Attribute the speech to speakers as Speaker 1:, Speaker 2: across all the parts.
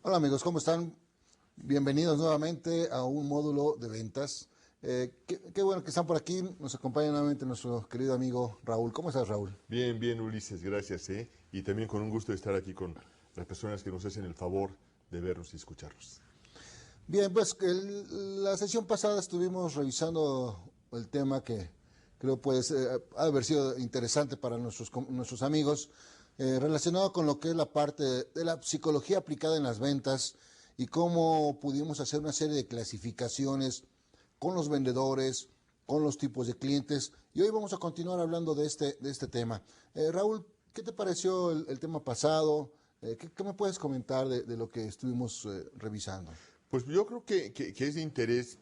Speaker 1: Hola amigos, ¿cómo están? Bienvenidos nuevamente a un módulo de ventas. Qué bueno que están por aquí. Nos acompaña nuevamente nuestro querido amigo Raúl. ¿Cómo estás, Raúl?
Speaker 2: Bien, bien, Ulises, gracias, ¿eh? Y también con un gusto de estar aquí con las personas que nos hacen el favor de vernos y escucharnos.
Speaker 1: Bien, pues la sesión pasada estuvimos revisando el tema que creo pues ha de haber sido interesante para nuestros amigos, relacionado con lo que es la parte de la psicología aplicada en las ventas y cómo pudimos hacer una serie de clasificaciones con los vendedores, con los tipos de clientes. Y hoy vamos a continuar hablando de este tema. Raúl, ¿qué te pareció el tema pasado? ¿Qué me puedes comentar de lo que estuvimos revisando?
Speaker 2: Pues yo creo que es de interés,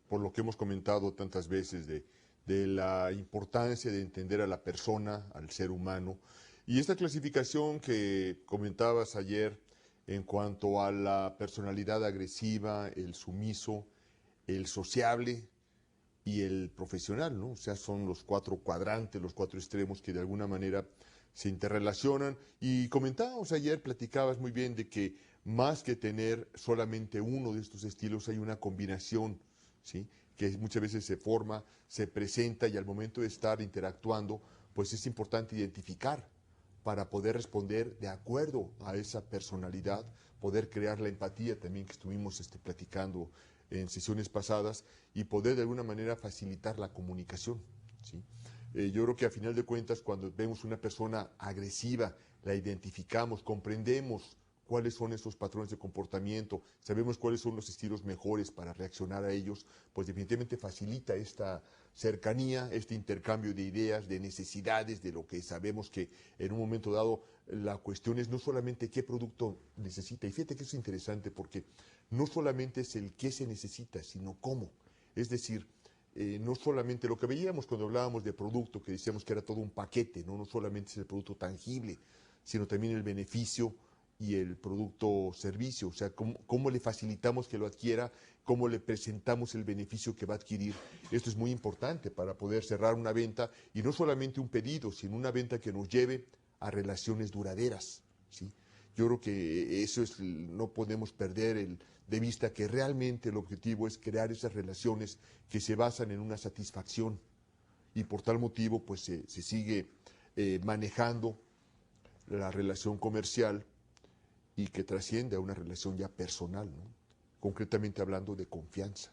Speaker 2: por lo que hemos comentado tantas veces, de la importancia de entender a la persona, al ser humano. Y esta clasificación que comentabas ayer en cuanto a la personalidad agresiva, el sumiso, el sociable, y el profesional, ¿no? O sea, son los cuatro cuadrantes, los cuatro extremos que de alguna manera se interrelacionan. Y comentábamos ayer, platicabas muy bien de que más que tener solamente uno de estos estilos, hay una combinación, ¿sí? Que muchas veces se forma, se presenta y al momento de estar interactuando, pues es importante identificar para poder responder de acuerdo a esa personalidad, poder crear la empatía también que estuvimos platicando en sesiones pasadas y poder de alguna manera facilitar la comunicación. ¿Sí? Yo creo que a final de cuentas cuando vemos una persona agresiva, la identificamos, comprendemos cuáles son esos patrones de comportamiento, sabemos cuáles son los estilos mejores para reaccionar a ellos, pues definitivamente facilita esta cercanía, este intercambio de ideas, de necesidades, de lo que sabemos que en un momento dado la cuestión es no solamente qué producto necesita, y fíjate que eso es interesante porque no solamente es el qué se necesita, sino cómo. Es decir, no solamente lo que veíamos cuando hablábamos de producto, que decíamos que era todo un paquete, no solamente es el producto tangible, sino también el beneficio y el producto servicio, o sea, cómo le facilitamos que lo adquiera, cómo le presentamos el beneficio que va a adquirir. Esto es muy importante para poder cerrar una venta y no solamente un pedido, sino una venta que nos lleve a relaciones duraderas, ¿sí? Yo creo que eso es, no podemos perder de vista que realmente el objetivo es crear esas relaciones que se basan en una satisfacción y por tal motivo pues se sigue manejando la relación comercial y que trasciende a una relación ya personal, ¿no? Concretamente hablando de confianza.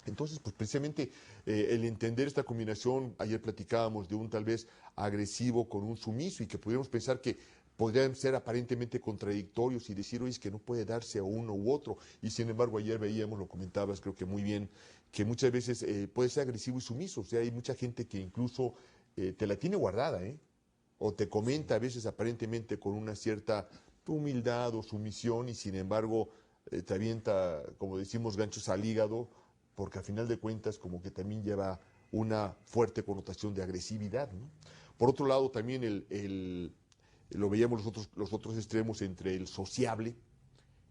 Speaker 2: Entonces, pues precisamente el entender esta combinación, ayer platicábamos de un tal vez agresivo con un sumiso y que pudiéramos pensar que podrían ser aparentemente contradictorios y decir, oye, es que no puede darse a uno u otro. Y sin embargo, ayer veíamos, lo comentabas creo que muy bien, que muchas veces puede ser agresivo y sumiso. O sea, hay mucha gente que incluso te la tiene guardada, ¿eh? O te comenta a veces aparentemente con una cierta humildad o sumisión y sin embargo te avienta, como decimos, ganchos al hígado, porque a final de cuentas como que también lleva una fuerte connotación de agresividad, ¿no? Por otro lado, también lo veíamos los otros extremos entre el sociable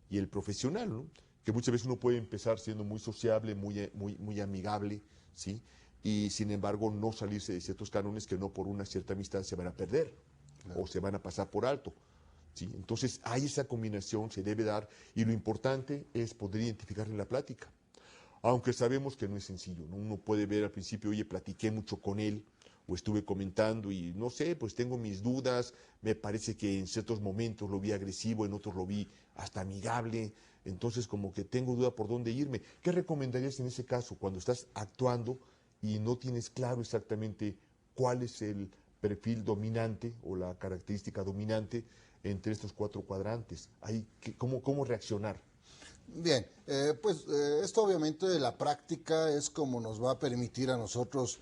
Speaker 2: y el profesional, ¿no? Que muchas veces uno puede empezar siendo muy sociable, muy amigable, ¿sí? Y sin embargo no salirse de ciertos cánones que no por una cierta amistad se van a perder o
Speaker 1: Claro.
Speaker 2: se van a pasar por alto. ¿Sí? Entonces hay esa combinación, se debe dar, y lo importante es poder identificar en la plática. Aunque sabemos que no es sencillo, ¿no? Uno puede ver al principio, oye, platiqué mucho con él, o estuve comentando y no sé, pues tengo mis dudas, me parece que en ciertos momentos lo vi agresivo, en otros lo vi hasta amigable, entonces como que tengo duda por dónde irme. ¿Qué recomendarías en ese caso cuando estás actuando y no tienes claro exactamente cuál es el perfil dominante o la característica dominante entre estos cuatro cuadrantes? ¿Cómo reaccionar?
Speaker 1: Bien, esto obviamente de la práctica es como nos va a permitir a nosotros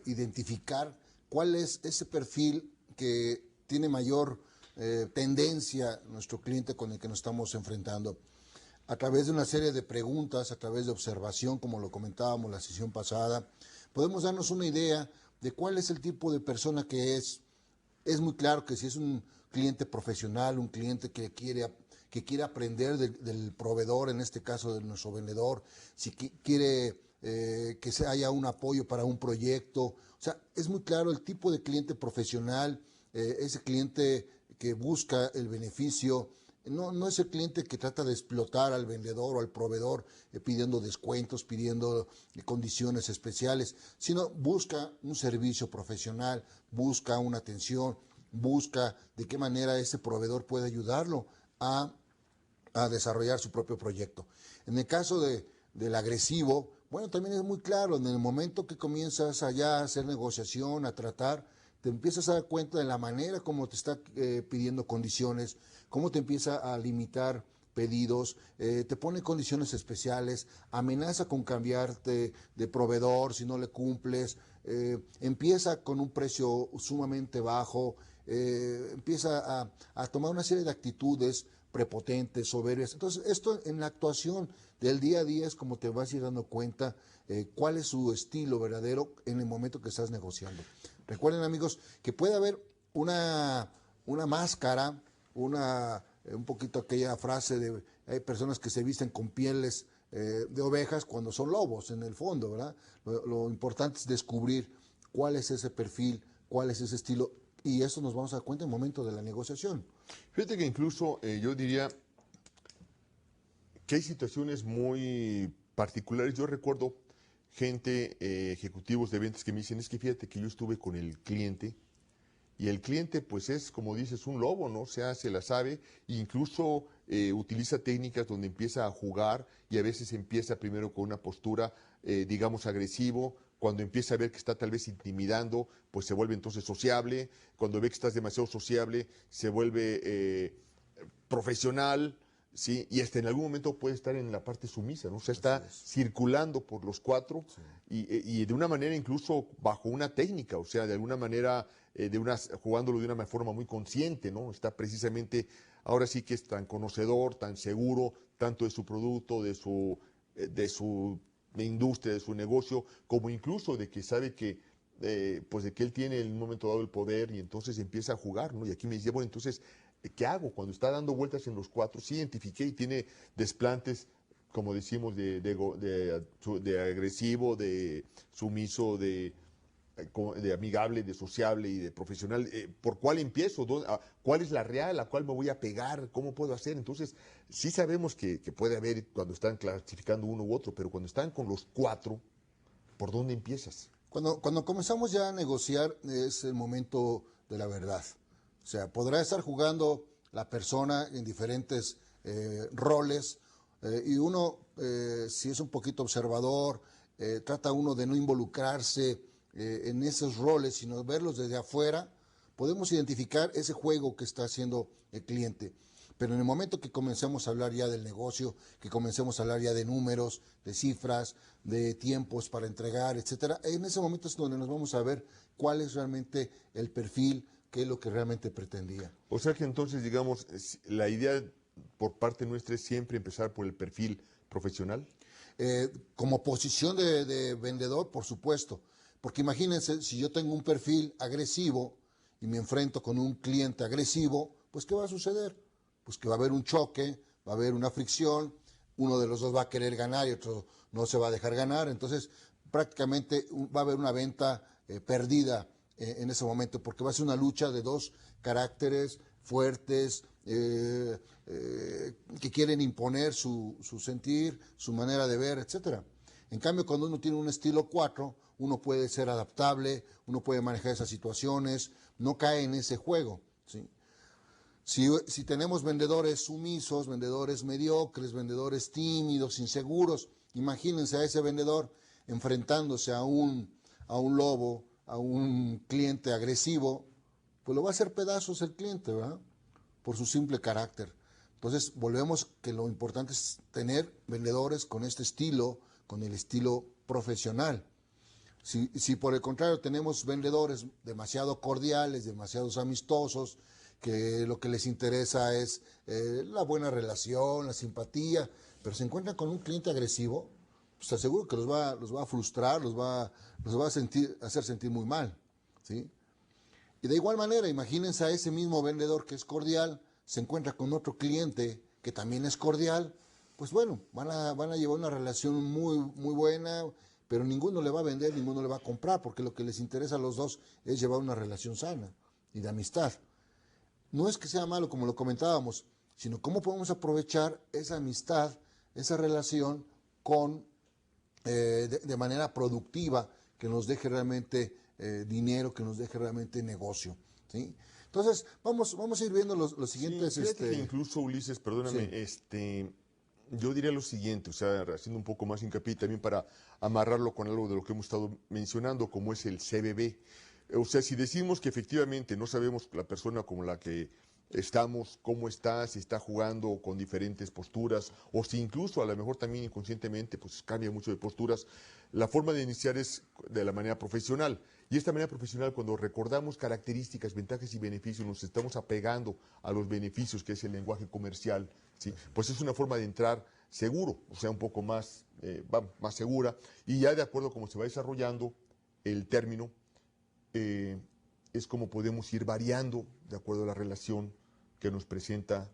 Speaker 1: identificar cuál es ese perfil que tiene mayor tendencia nuestro cliente con el que nos estamos enfrentando. A través de una serie de preguntas, a través de observación, como lo comentábamos la sesión pasada, podemos darnos una idea de cuál es el tipo de persona que es. Es muy claro que si es un cliente profesional, un cliente que quiere aprender del proveedor, en este caso de nuestro vendedor, si quiere que haya un apoyo para un proyecto, o sea, es muy claro el tipo de cliente profesional, ese cliente que busca el beneficio, no es el cliente que trata de explotar al vendedor o al proveedor pidiendo descuentos, pidiendo condiciones especiales, sino busca un servicio profesional, busca una atención, busca de qué manera ese proveedor puede ayudarlo a desarrollar su propio proyecto. En el caso del agresivo, bueno, también es muy claro, en el momento que comienzas allá a hacer negociación, a tratar, te empiezas a dar cuenta de la manera como te está pidiendo condiciones, cómo te empieza a limitar pedidos, te pone condiciones especiales, amenaza con cambiarte de proveedor si no le cumples, empieza con un precio sumamente bajo, empieza a tomar una serie de actitudes prepotentes, soberbias. Entonces, esto en la actuación del día a día es como te vas a ir dando cuenta cuál es su estilo verdadero en el momento que estás negociando. Recuerden, amigos, que puede haber una máscara, un poquito aquella frase de hay personas que se visten con pieles de ovejas cuando son lobos, en el fondo, ¿verdad? Lo importante es descubrir cuál es ese perfil, cuál es ese estilo, y eso nos vamos a dar cuenta en el momento de la negociación.
Speaker 2: Fíjate que incluso yo diría que hay situaciones muy particulares. Yo recuerdo gente, ejecutivos de ventas que me dicen, es que fíjate que yo estuve con el cliente y el cliente pues es, como dices, un lobo, ¿no? O sea, se la sabe, e incluso utiliza técnicas donde empieza a jugar y a veces empieza primero con una postura, digamos, agresivo. Cuando empieza a ver que está tal vez intimidando, pues se vuelve entonces sociable. Cuando ve que estás demasiado sociable, se vuelve profesional, ¿sí? Y hasta en algún momento puede estar en la parte sumisa, ¿no? O sea, está circulando por los cuatro y de una manera incluso bajo una técnica, o sea, de alguna manera jugándolo de una forma muy consciente, ¿no? Está precisamente, ahora sí que es tan conocedor, tan seguro, tanto de su producto, de su industria, de su negocio, como incluso de que sabe que pues de que él tiene en un momento dado el poder y entonces empieza a jugar, ¿no? Y aquí me dice, bueno, entonces, ¿qué hago? Cuando está dando vueltas en los cuatro, sí identifiqué y tiene desplantes, como decimos, de agresivo, de sumiso, de amigable, de sociable y de profesional. ¿Por cuál empiezo? ¿Cuál es la real? ¿A cuál me voy a pegar? ¿Cómo puedo hacer? Entonces, sí sabemos que puede haber cuando están clasificando uno u otro, pero cuando están con los cuatro, ¿por dónde empiezas?
Speaker 1: Cuando comenzamos ya a negociar es el momento de la verdad. O sea, podrá estar jugando la persona en diferentes roles y uno, si es un poquito observador, trata uno de no involucrarse en esos roles, sino verlos desde afuera, podemos identificar ese juego que está haciendo el cliente. Pero en el momento que comencemos a hablar ya del negocio, que comencemos a hablar ya de números, de cifras, de tiempos para entregar, etcétera, en ese momento es donde nos vamos a ver cuál es realmente el perfil, qué es lo que realmente pretendía.
Speaker 2: O sea que entonces, digamos, la idea por parte nuestra es siempre empezar por el perfil profesional.
Speaker 1: Como posición de vendedor, por supuesto, porque imagínense, si yo tengo un perfil agresivo y me enfrento con un cliente agresivo, pues ¿qué va a suceder? Pues que va a haber un choque, va a haber una fricción, uno de los dos va a querer ganar y otro no se va a dejar ganar, entonces prácticamente va a haber una venta perdida en ese momento, porque va a ser una lucha de dos caracteres fuertes, que quieren imponer su sentir, su manera de ver, etcétera. En cambio, cuando uno tiene un estilo 4, uno puede ser adaptable, uno puede manejar esas situaciones, no cae en ese juego, ¿sí? Si tenemos vendedores sumisos, vendedores mediocres, vendedores tímidos, inseguros, imagínense a ese vendedor enfrentándose a un lobo, a un cliente agresivo, pues lo va a hacer pedazos el cliente, ¿verdad? Por su simple carácter. Entonces, volvemos que lo importante es tener vendedores con este estilo, con el estilo profesional. Si por el contrario tenemos vendedores demasiado cordiales, demasiado amistosos, que lo que les interesa es la buena relación, la simpatía, pero se encuentran con un cliente agresivo, pues te aseguro que los va a frustrar, los va a hacer sentir muy mal, ¿sí? Y de igual manera, imagínense a ese mismo vendedor que es cordial, se encuentra con otro cliente que también es cordial, pues bueno, van a llevar una relación muy, muy buena, pero ninguno le va a vender, ninguno le va a comprar, porque lo que les interesa a los dos es llevar una relación sana y de amistad. No es que sea malo, como lo comentábamos, sino cómo podemos aprovechar esa amistad, esa relación con, de manera productiva, que nos deje realmente dinero, que nos deje realmente negocio, ¿sí? Entonces, vamos a ir viendo los siguientes...
Speaker 2: Sí, fíjate que incluso, Ulises, perdóname,
Speaker 1: Sí.
Speaker 2: yo diría lo siguiente, o sea, haciendo un poco más hincapié también para amarrarlo con algo de lo que hemos estado mencionando, como es el CBB. O sea, si decimos que efectivamente no sabemos la persona como la que estamos, cómo está, si está jugando con diferentes posturas, o si incluso a lo mejor también inconscientemente pues cambia mucho de posturas, la forma de iniciar es de la manera profesional. Y esta manera profesional, cuando recordamos características, ventajas y beneficios, nos estamos apegando a los beneficios, que es el lenguaje comercial, ¿sí? Pues es una forma de entrar seguro, o sea, un poco más, más segura, y ya de acuerdo a cómo se va desarrollando el término, eh, es como podemos ir variando de acuerdo a la relación que nos presenta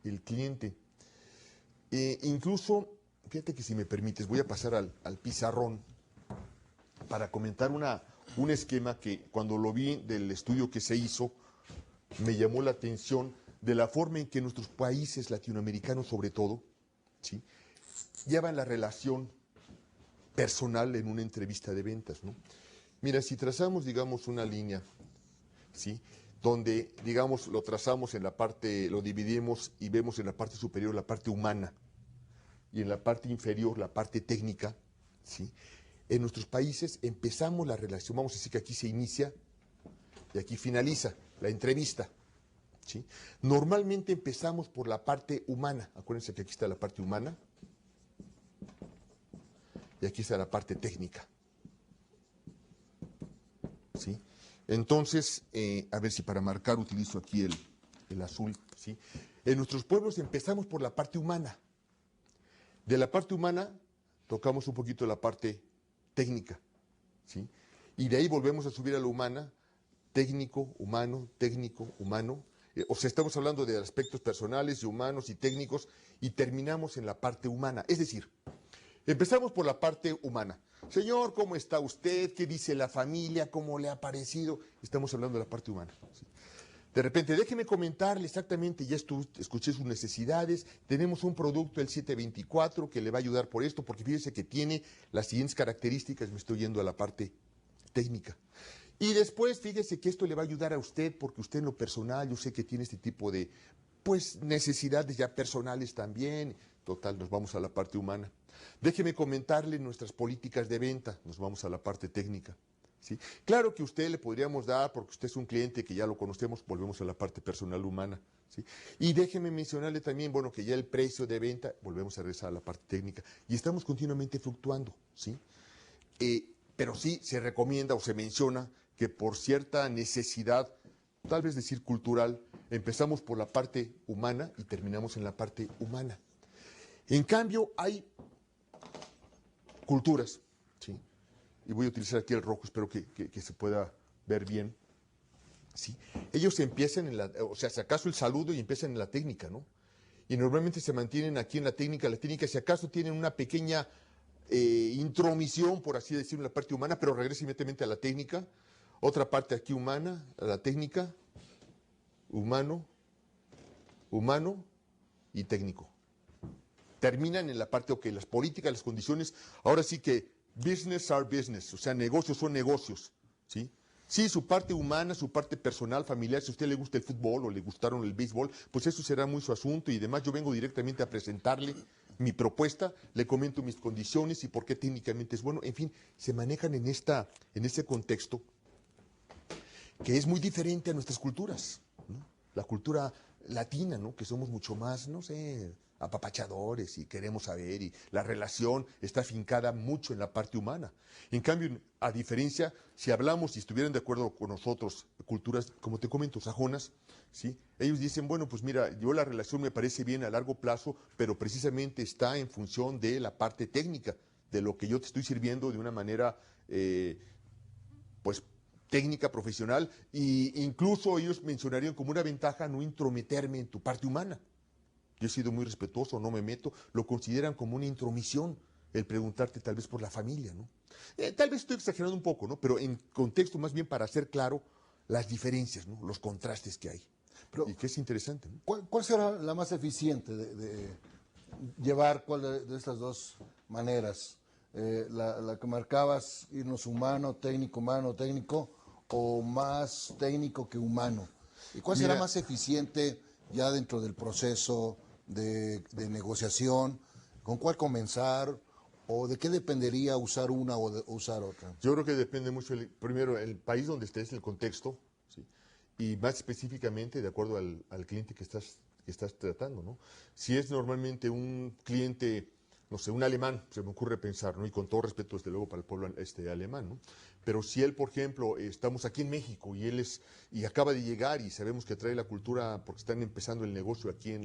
Speaker 2: el cliente. Incluso, fíjate que si me permites, voy a pasar al pizarrón para comentar un esquema que cuando lo vi del estudio que se hizo, me llamó la atención de la forma en que nuestros países latinoamericanos, sobre todo, ¿sí?, llevan la relación personal en una entrevista de ventas, ¿no? Mira, si trazamos, digamos, una línea, ¿sí?, donde, digamos, lo trazamos en la parte, lo dividimos y vemos en la parte superior la parte humana y en la parte inferior la parte técnica, ¿sí? En nuestros países empezamos la relación, vamos a decir que aquí se inicia y aquí finaliza la entrevista, ¿sí? Normalmente empezamos por la parte humana, acuérdense que aquí está la parte humana y aquí está la parte técnica, ¿sí? Entonces, a ver si para marcar utilizo aquí el azul, ¿sí? En nuestros pueblos empezamos por la parte humana. De la parte humana tocamos un poquito la parte técnica, ¿sí? Y de ahí volvemos a subir a la humana, técnico, humano, técnico, humano. O sea, estamos hablando de aspectos personales y humanos y técnicos y terminamos en la parte humana. Es decir, empezamos por la parte humana. Señor, ¿cómo está usted? ¿Qué dice la familia? ¿Cómo le ha parecido? Estamos hablando de la parte humana, ¿sí? De repente, déjeme comentarle exactamente, ya escuché sus necesidades, tenemos un producto, el 724, que le va a ayudar por esto, porque fíjese que tiene las siguientes características, me estoy yendo a la parte técnica. Y después, fíjese que esto le va a ayudar a usted, porque usted en lo personal, yo sé que tiene este tipo de, pues, necesidades ya personales también. Total, nos vamos a la parte humana. Déjeme comentarle nuestras políticas de venta, nos vamos a la parte técnica, ¿sí? Claro que usted le podríamos dar, porque usted es un cliente que ya lo conocemos, volvemos a la parte personal humana, ¿sí? Y déjeme mencionarle también, bueno, que ya el precio de venta, volvemos a regresar a la parte técnica, y estamos continuamente fluctuando, ¿sí? Pero sí se recomienda o se menciona que por cierta necesidad, tal vez decir cultural, empezamos por la parte humana y terminamos en la parte humana. En cambio, hay culturas, ¿sí? Y voy a utilizar aquí el rojo, espero que se pueda ver bien, ¿sí? Ellos empiezan en la, o sea, si acaso el saludo y empiezan en la técnica, ¿no? Y normalmente se mantienen aquí en la técnica, si acaso tienen una pequeña intromisión, por así decirlo, en la parte humana, pero regresa inmediatamente a la técnica, otra parte aquí humana, a la técnica, humano, humano y técnico. Terminan en la parte, ok, las políticas, las condiciones, ahora sí que business are business, o sea, negocios son negocios, ¿sí? Sí, su parte humana, su parte personal, familiar, si a usted le gusta el fútbol o le gustaron el béisbol, pues eso será muy su asunto y demás. Yo vengo directamente a presentarle mi propuesta, le comento mis condiciones y por qué técnicamente es bueno. En fin, se manejan en ese contexto que es muy diferente a nuestras culturas, ¿no? La cultura latina, ¿no? Que somos mucho más, no sé, apapachadores y queremos saber, y la relación está afincada mucho en la parte humana. En cambio, a diferencia, si hablamos y estuvieran de acuerdo con nosotros, culturas, como te comento, sajonas, ¿sí? Ellos dicen, bueno, pues mira, yo la relación me parece bien a largo plazo, pero precisamente está en función de la parte técnica, de lo que yo te estoy sirviendo de una manera, pues, técnica, profesional, e incluso ellos mencionarían como una ventaja no intrometerme en tu parte humana. Yo he sido muy respetuoso, no me meto, lo consideran como una intromisión el preguntarte tal vez por la familia, ¿no? Tal vez estoy exagerando un poco, ¿no? Pero en contexto más bien para hacer claro las diferencias, ¿no? Los contrastes que hay.
Speaker 1: Pero,
Speaker 2: y que es interesante, ¿no?
Speaker 1: ¿cuál será la más eficiente de llevar cuál de estas dos maneras? La que marcabas, irnos humano, técnico, o más técnico que humano. ¿Y cuál será
Speaker 2: Mira,
Speaker 1: más eficiente ya dentro del proceso de negociación? ¿Con cuál comenzar? ¿O de qué dependería usar una o usar otra?
Speaker 2: yo creo que depende mucho, primero, el país donde estés, el contexto, ¿sí? Y más específicamente de acuerdo al cliente que estás tratando, ¿no? Si es normalmente un cliente, no sé, un alemán, se me ocurre pensar, ¿no? Y con todo respeto, desde luego, para el pueblo alemán, ¿no? Pero si él, por ejemplo, estamos aquí en México y acaba de llegar y sabemos que trae la cultura porque están empezando el negocio aquí en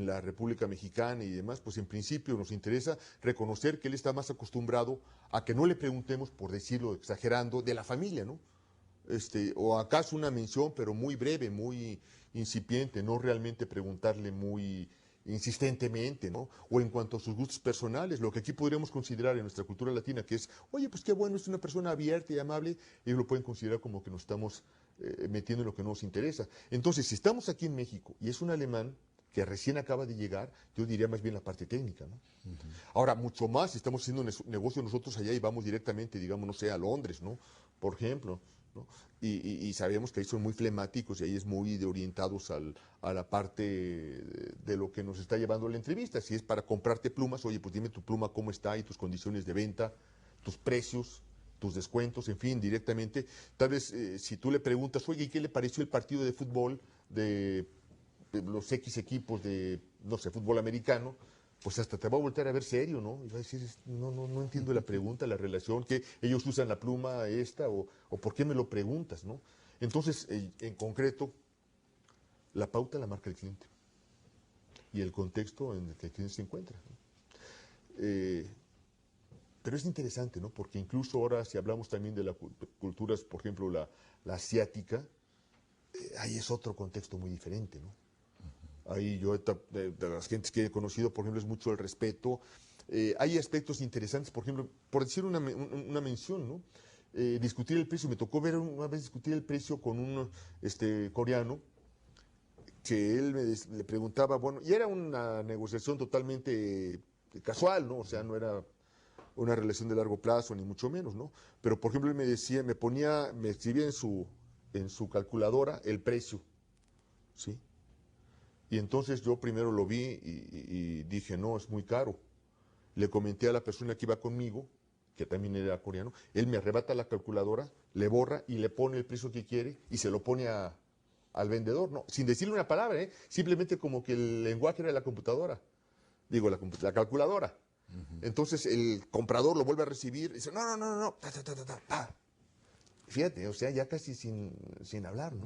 Speaker 2: la República Mexicana y demás, pues en principio nos interesa reconocer que él está más acostumbrado a que no le preguntemos, por decirlo exagerando, de la familia, ¿no? O acaso una mención, pero muy breve, muy incipiente, no realmente preguntarle muy insistentemente, ¿no? O en cuanto a sus gustos personales, lo que aquí podríamos considerar en nuestra cultura latina, que es, oye, pues qué bueno, es una persona abierta y amable, ellos lo pueden considerar como que nos estamos metiendo en lo que no nos interesa. Entonces, si estamos aquí en México y es un alemán que recién acaba de llegar, yo diría más bien la parte técnica, ¿no? Ahora, mucho más, si estamos haciendo negocio nosotros allá y vamos directamente, digamos, no sé, a Londres, ¿no? Por ejemplo, ¿no? Y sabemos que ahí son muy flemáticos y ahí es muy de orientados a la parte de lo que nos está llevando la entrevista. Si es para comprarte plumas, oye, pues dime tu pluma cómo está y tus condiciones de venta, tus precios, tus descuentos, en fin, directamente. Tal vez si tú le preguntas, oye, ¿y qué le pareció el partido de fútbol de los X equipos de, no sé, fútbol americano? Pues hasta te va a voltear a ver serio, ¿no? Y va a decir, no entiendo la pregunta, la relación, que ellos usan la pluma esta, o por qué me lo preguntas, ¿no? Entonces, en concreto, la pauta la marca el cliente y el contexto en el que el cliente se encuentra, ¿no? Eh, pero es interesante, ¿no? Porque incluso ahora, si hablamos también de las culturas, por ejemplo, la asiática, ahí es otro contexto muy diferente, ¿no? Ahí yo, de las gentes que he conocido, por ejemplo, es mucho el respeto. Hay aspectos interesantes, por ejemplo, por decir una mención, ¿no? Discutir el precio. Me tocó ver una vez discutir el precio con un coreano que él le preguntaba, bueno, y era una negociación totalmente casual, ¿no? O sea, no era una relación de largo plazo, ni mucho menos, ¿no? Pero, por ejemplo, él me decía, me escribía en su calculadora el precio, ¿sí? Y entonces yo primero lo vi y dije, no, es muy caro. Le comenté a la persona que iba conmigo, que también era coreano, él me arrebata la calculadora, le borra y le pone el precio que quiere y se lo pone al vendedor, no, sin decirle una palabra, simplemente como que el lenguaje era de la computadora, digo, la calculadora. Entonces el comprador lo vuelve a recibir y dice, no, ta, ta, ta, ta, ta, pa. Fíjate, o sea, ya casi sin hablar, ¿no?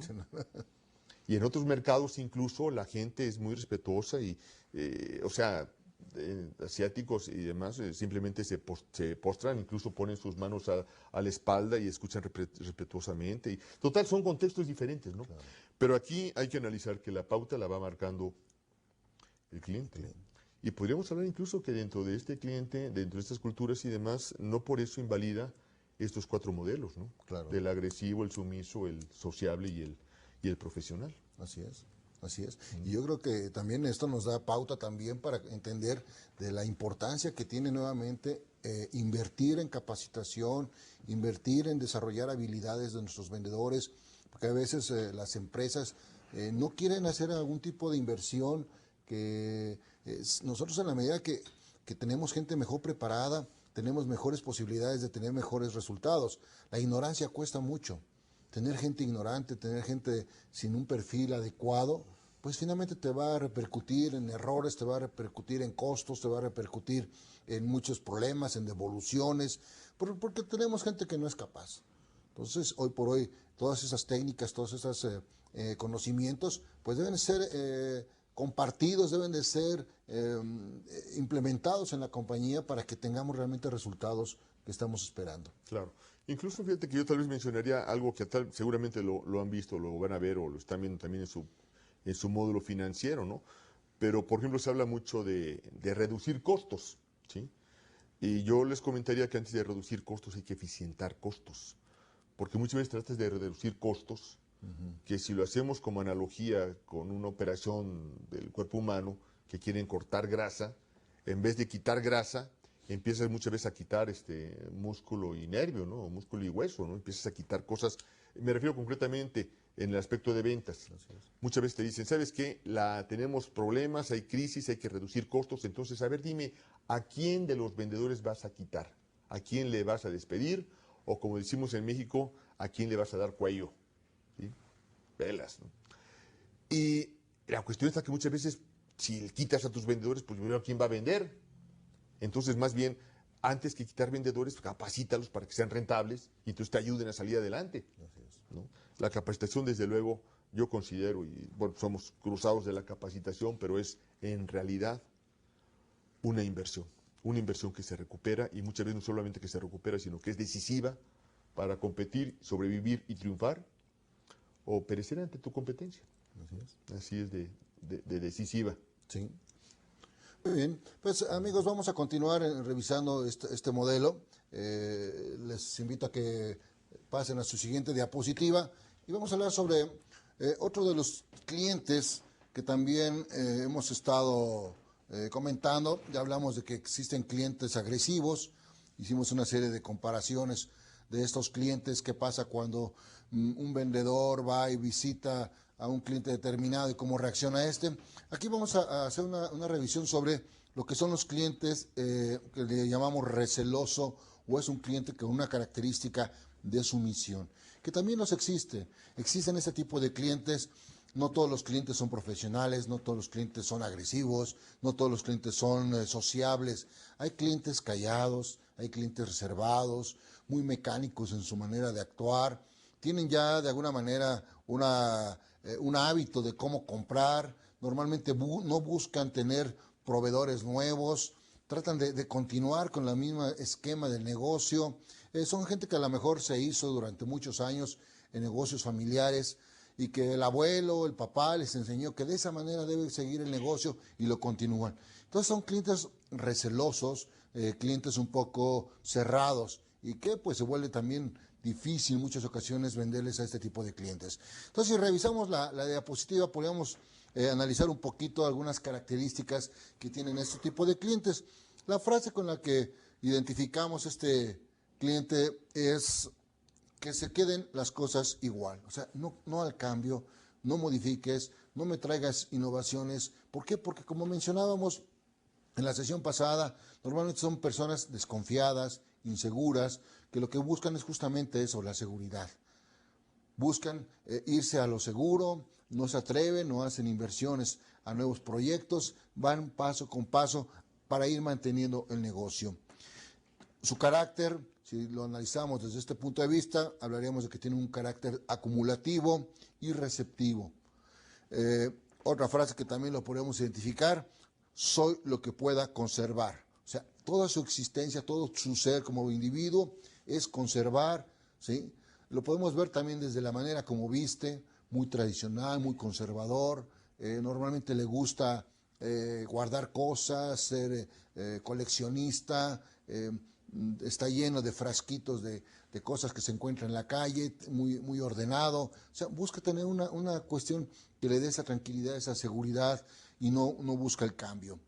Speaker 2: Y en otros mercados incluso la gente es muy respetuosa y, o sea, asiáticos y demás simplemente se postran, incluso ponen sus manos a la espalda y escuchan respetuosamente. Y, total, son contextos diferentes, ¿no?
Speaker 1: Claro.
Speaker 2: Pero aquí hay que analizar que la pauta la va marcando el cliente. Y podríamos hablar incluso que dentro de este cliente, dentro de estas culturas y demás, no por eso invalida estos cuatro modelos, ¿no?
Speaker 1: Claro.
Speaker 2: Del agresivo, el sumiso, el sociable y el profesional.
Speaker 1: Así es, así es. Y yo creo que también esto nos da pauta también para entender de la importancia que tiene nuevamente invertir en capacitación, invertir en desarrollar habilidades de nuestros vendedores, porque a veces las empresas no quieren hacer algún tipo de inversión que nosotros en la medida que tenemos gente mejor preparada, tenemos mejores posibilidades de tener mejores resultados. La ignorancia cuesta mucho. Tener gente ignorante, tener gente sin un perfil adecuado, pues finalmente te va a repercutir en errores, te va a repercutir en costos, te va a repercutir en muchos problemas, en devoluciones, porque tenemos gente que no es capaz. Entonces, hoy por hoy, todas esas técnicas, todos esos conocimientos, pues deben ser compartidos, deben de ser implementados en la compañía para que tengamos realmente resultados que estamos esperando.
Speaker 2: Claro. Incluso fíjate que yo tal vez mencionaría algo que seguramente lo han visto, lo van a ver o lo están viendo también en su módulo financiero, ¿no? Pero, por ejemplo, se habla mucho de reducir costos, ¿sí? Y yo les comentaría que antes de reducir costos hay que eficientar costos, porque muchas veces tratas de reducir costos que si lo hacemos como analogía con una operación del cuerpo humano, que quieren cortar grasa, en vez de quitar grasa, empiezas muchas veces a quitar músculo y nervio, ¿no? O músculo y hueso, ¿no? Empiezas a quitar cosas. Me refiero concretamente en el aspecto de ventas. Muchas veces te dicen, ¿sabes qué? Tenemos problemas, hay crisis, hay que reducir costos. Entonces, a ver, dime, ¿a quién de los vendedores vas a quitar? ¿A quién le vas a despedir? O como decimos en México, ¿a quién le vas a dar cuello? ¿Sí? Velas, ¿no? Y la cuestión está que muchas veces, si quitas a tus vendedores, pues primero, ¿quién va a vender? Entonces, más bien, antes que quitar vendedores, capacítalos para que sean rentables y entonces te ayuden a salir adelante, ¿no? La capacitación, desde luego, yo considero, y bueno, somos cruzados de la capacitación, pero es en realidad una inversión que se recupera, y muchas veces no solamente que se recupera, sino que es decisiva para competir, sobrevivir y triunfar, o perecer ante tu competencia. Así es de decisiva.
Speaker 1: Sí. Muy bien, pues amigos, vamos a continuar revisando este modelo. Les invito a que pasen a su siguiente diapositiva y vamos a hablar sobre otro de los clientes que también hemos estado comentando. Ya hablamos de que existen clientes agresivos, hicimos una serie de comparaciones de estos clientes, qué pasa cuando un vendedor va y visita a un cliente determinado y cómo reacciona este. Aquí vamos a hacer una revisión sobre lo que son los clientes que le llamamos receloso, o es un cliente con una característica de sumisión, que también nos existe. Existen este tipo de clientes. No todos los clientes son profesionales, no todos los clientes son agresivos, no todos los clientes son sociables. Hay clientes callados, hay clientes reservados, muy mecánicos en su manera de actuar. Tienen ya de alguna manera un hábito de cómo comprar. Normalmente no buscan tener proveedores nuevos, tratan de continuar con la misma esquema del negocio. Son gente que a lo mejor se hizo durante muchos años en negocios familiares y que el abuelo, el papá les enseñó que de esa manera debe seguir el negocio y lo continúan. Entonces son clientes recelosos, clientes un poco cerrados, y que pues se vuelve también difícil en muchas ocasiones venderles a este tipo de clientes. Entonces, si revisamos la diapositiva, podríamos analizar un poquito algunas características que tienen este tipo de clientes. La frase con la que identificamos este cliente es que se queden las cosas igual. O sea, no al cambio, no modifiques, no me traigas innovaciones. ¿Por qué? Porque como mencionábamos en la sesión pasada, normalmente son personas desconfiadas, inseguras, que lo que buscan es justamente eso, la seguridad. Buscan irse a lo seguro, no se atreven, no hacen inversiones a nuevos proyectos, van paso con paso para ir manteniendo el negocio. Su carácter, si lo analizamos desde este punto de vista, hablaríamos de que tiene un carácter acumulativo y receptivo. Otra frase que también lo podemos identificar: soy lo que pueda conservar. O sea, toda su existencia, todo su ser como individuo es conservar, ¿sí? Lo podemos ver también desde la manera como viste, muy tradicional, muy conservador. Normalmente le gusta guardar cosas, ser coleccionista, está lleno de frasquitos de cosas que se encuentran en la calle, muy ordenado. O sea, busca tener una cuestión que le dé esa tranquilidad, esa seguridad, y no busca el cambio.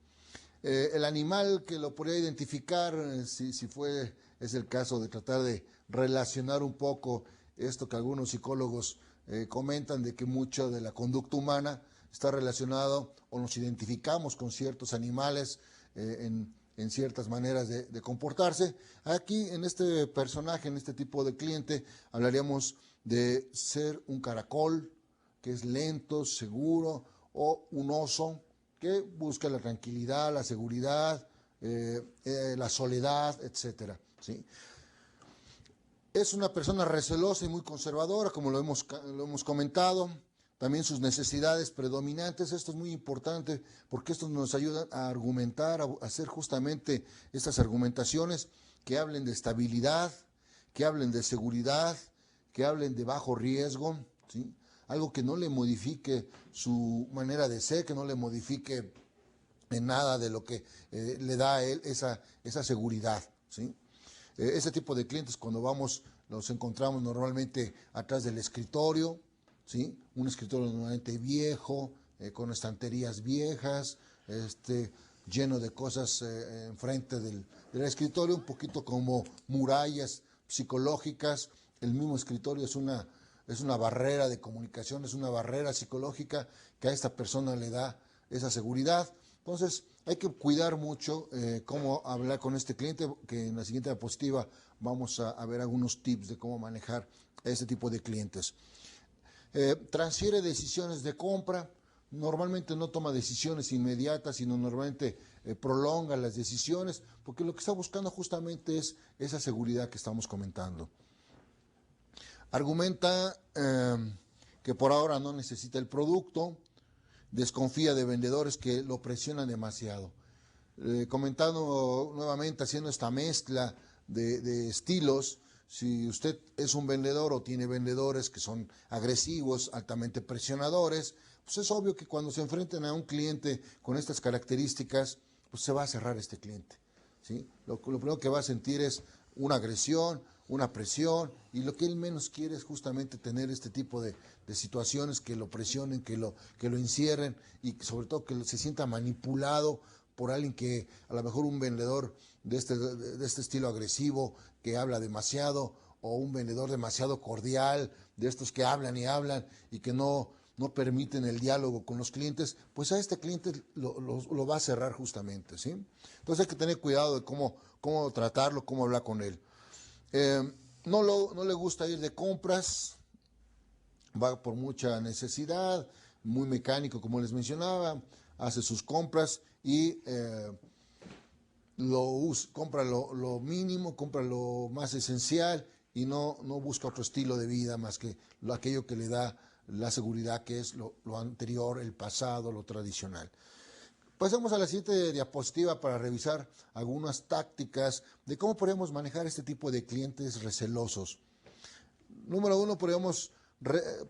Speaker 1: El animal que lo podría identificar, si es el caso de tratar de relacionar un poco esto que algunos psicólogos comentan, de que mucho de la conducta humana está relacionado, o nos identificamos con ciertos animales en ciertas maneras de comportarse. Aquí, en este personaje, en este tipo de cliente, hablaríamos de ser un caracol, que es lento, seguro, o un oso, que busca la tranquilidad, la seguridad, la soledad, etcétera, ¿sí? Es una persona recelosa y muy conservadora, como lo hemos comentado. También sus necesidades predominantes. Esto es muy importante porque esto nos ayuda a argumentar, a hacer justamente estas argumentaciones que hablen de estabilidad, que hablen de seguridad, que hablen de bajo riesgo, ¿sí? Algo que no le modifique su manera de ser, que no le modifique en nada de lo que le da a él esa seguridad, ¿sí? Ese tipo de clientes, cuando los encontramos normalmente atrás del escritorio, ¿sí? Un escritorio normalmente viejo, con estanterías viejas, lleno de cosas enfrente del escritorio, un poquito como murallas psicológicas. El mismo escritorio es una barrera de comunicación, es una barrera psicológica que a esta persona le da esa seguridad. Entonces, hay que cuidar mucho cómo hablar con este cliente, que en la siguiente diapositiva vamos a ver algunos tips de cómo manejar este tipo de clientes. Transfiere decisiones de compra. Normalmente no toma decisiones inmediatas, sino normalmente prolonga las decisiones, porque lo que está buscando justamente es esa seguridad que estamos comentando. Argumenta que por ahora no necesita el producto, desconfía de vendedores que lo presionan demasiado. Comentando nuevamente, haciendo esta mezcla de estilos, si usted es un vendedor o tiene vendedores que son agresivos, altamente presionadores, pues es obvio que cuando se enfrenten a un cliente con estas características, pues se va a cerrar este cliente, ¿sí? Lo primero que va a sentir es una agresión, una presión, y lo que él menos quiere es justamente tener este tipo de situaciones que lo presionen, que lo encierren, y sobre todo que se sienta manipulado por alguien que, a lo mejor un vendedor de este estilo agresivo, que habla demasiado, o un vendedor demasiado cordial, de estos que hablan y que no permiten el diálogo con los clientes, pues a este cliente lo va a cerrar justamente, ¿sí? Entonces hay que tener cuidado de cómo tratarlo, cómo hablar con él. No le gusta ir de compras, va por mucha necesidad, muy mecánico como les mencionaba, hace sus compras y compra lo mínimo, compra lo más esencial y no busca otro estilo de vida más que aquello que le da la seguridad, que es lo anterior, el pasado, lo tradicional. Pasemos a la siguiente diapositiva para revisar algunas tácticas de cómo podemos manejar este tipo de clientes recelosos. Número uno,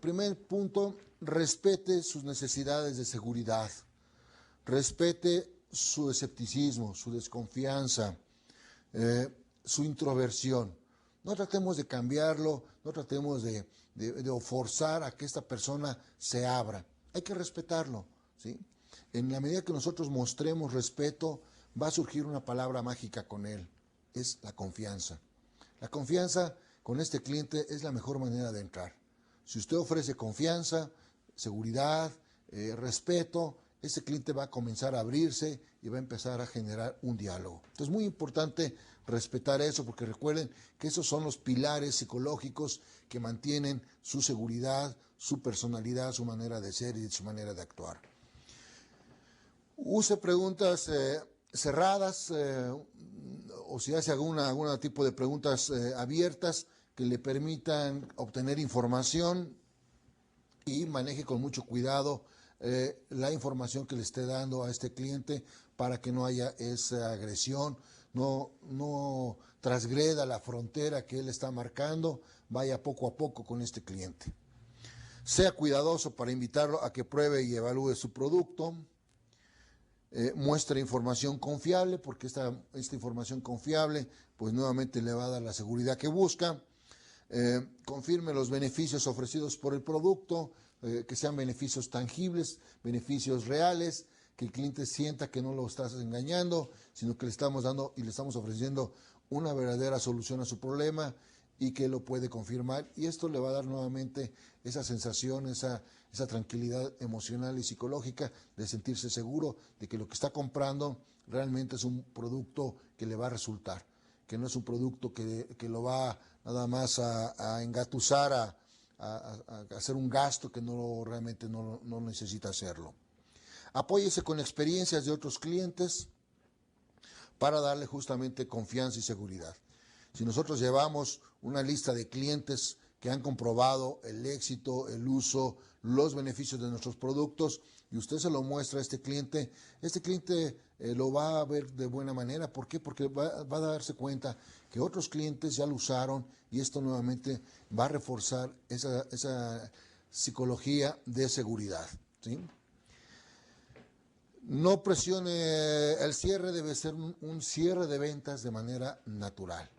Speaker 1: primer punto, respete sus necesidades de seguridad, respete su escepticismo, su desconfianza, su introversión. No tratemos de cambiarlo, no tratemos de forzar a que esta persona se abra. Hay que respetarlo, ¿sí? En la medida que nosotros mostremos respeto, va a surgir una palabra mágica con él, es la confianza. La confianza con este cliente es la mejor manera de entrar. Si usted ofrece confianza, seguridad, respeto, ese cliente va a comenzar a abrirse y va a empezar a generar un diálogo. Entonces es muy importante respetar eso, porque recuerden que esos son los pilares psicológicos que mantienen su seguridad, su personalidad, su manera de ser y su manera de actuar. Use preguntas cerradas o si hace algún tipo de preguntas abiertas que le permitan obtener información, y maneje con mucho cuidado la información que le esté dando a este cliente para que no haya esa agresión, no transgreda la frontera que él está marcando, vaya poco a poco con este cliente. Sea cuidadoso para invitarlo a que pruebe y evalúe su producto. Muestre información confiable, porque esta información confiable pues nuevamente le va a dar la seguridad que busca. Confirme los beneficios ofrecidos por el producto, que sean beneficios tangibles, beneficios reales, que el cliente sienta que no lo estás engañando, sino que le estamos dando y le estamos ofreciendo una verdadera solución a su problema y que lo puede confirmar. Y esto le va a dar nuevamente esa sensación, esa tranquilidad emocional y psicológica de sentirse seguro de que lo que está comprando realmente es un producto que le va a resultar, que no es un producto que lo va nada más a engatusar, a hacer un gasto que realmente no necesita hacerlo. Apóyese con experiencias de otros clientes para darle justamente confianza y seguridad. Si nosotros llevamos una lista de clientes que han comprobado el éxito, el uso, los beneficios de nuestros productos, y usted se lo muestra a este cliente lo va a ver de buena manera. ¿Por qué? Porque va a darse cuenta que otros clientes ya lo usaron, y esto nuevamente va a reforzar esa psicología de seguridad, ¿sí? No presione, el cierre debe ser un cierre de ventas de manera natural.